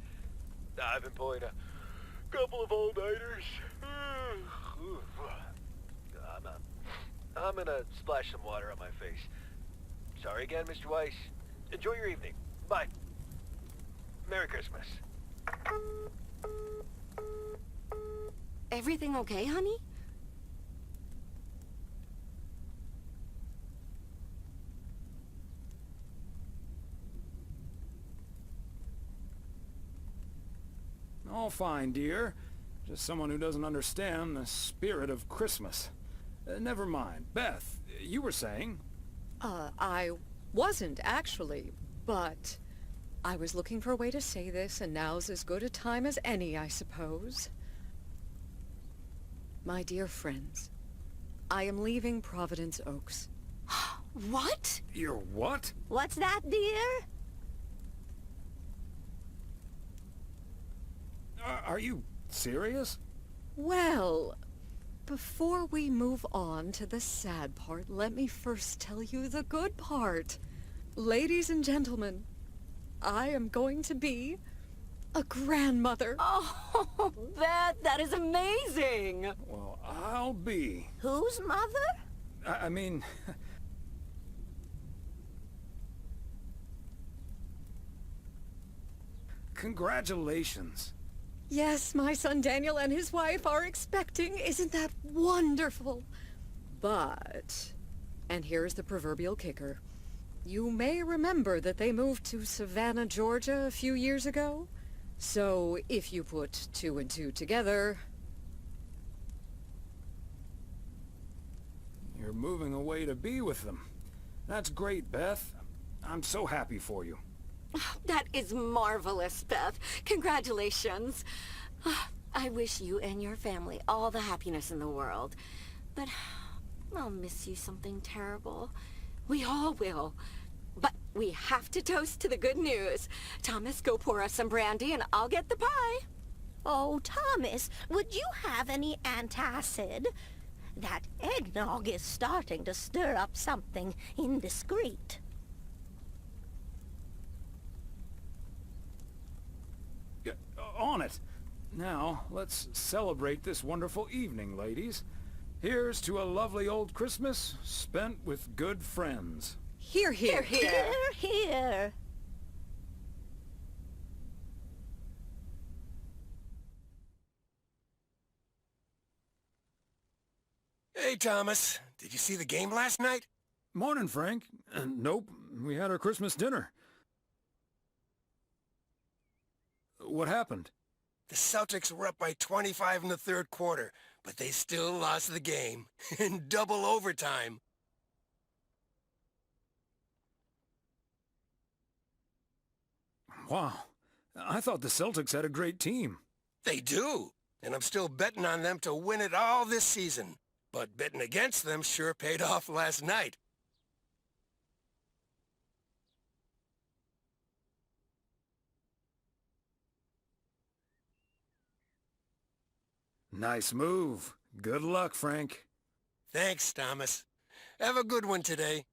I've been pulling a couple of all-nighters. I'm gonna splash some water on my face. Sorry again, Mr. Weiss. Enjoy your evening. Bye. Merry Christmas. Everything okay, honey? All fine, dear. Just someone who doesn't understand the spirit of Christmas. Never mind. Beth, you were saying? I wasn't actually, but I was looking for a way to say this, and now's as good a time as any, I suppose. My dear friends, I am leaving Providence Oaks. What? You're what? What's that, dear? Are you serious? Well, before we move on to the sad part, let me first tell you the good part. Ladies and gentlemen, I am going to be a grandmother. Oh, Beth, that is amazing. Well, I'll be. Whose mother? I mean... Congratulations. Yes, my son Daniel and his wife are expecting. Isn't that wonderful? But, and here's the proverbial kicker. You may remember that they moved to Savannah, Georgia a few years ago. So if you put 2 and 2 together... You're moving away to be with them. That's great, Beth. I'm so happy for you. That is marvelous, Beth. Congratulations. I wish you and your family all the happiness in the world. But I'll miss you something terrible. We all will. But we have to toast to the good news. Thomas, go pour us some brandy and I'll get the pie. Oh, Thomas, would you have any antacid? That eggnog is starting to stir up something indiscreet. On it. Now, let's celebrate this wonderful evening, ladies. Here's to a lovely old Christmas spent with good friends. Hear, hear. Hear, hear. Hear, hear. Hey, Thomas. Did you see the game last night? Morning, Frank. Nope, we had our Christmas dinner. What happened? The Celtics were up by 25 in the third quarter, but they still lost the game in double overtime. Wow. I thought the Celtics had a great team. They do, and I'm still betting on them to win it all this season. But betting against them sure paid off last night. Nice move. Good luck, Frank. Thanks, Thomas. Have a good one today.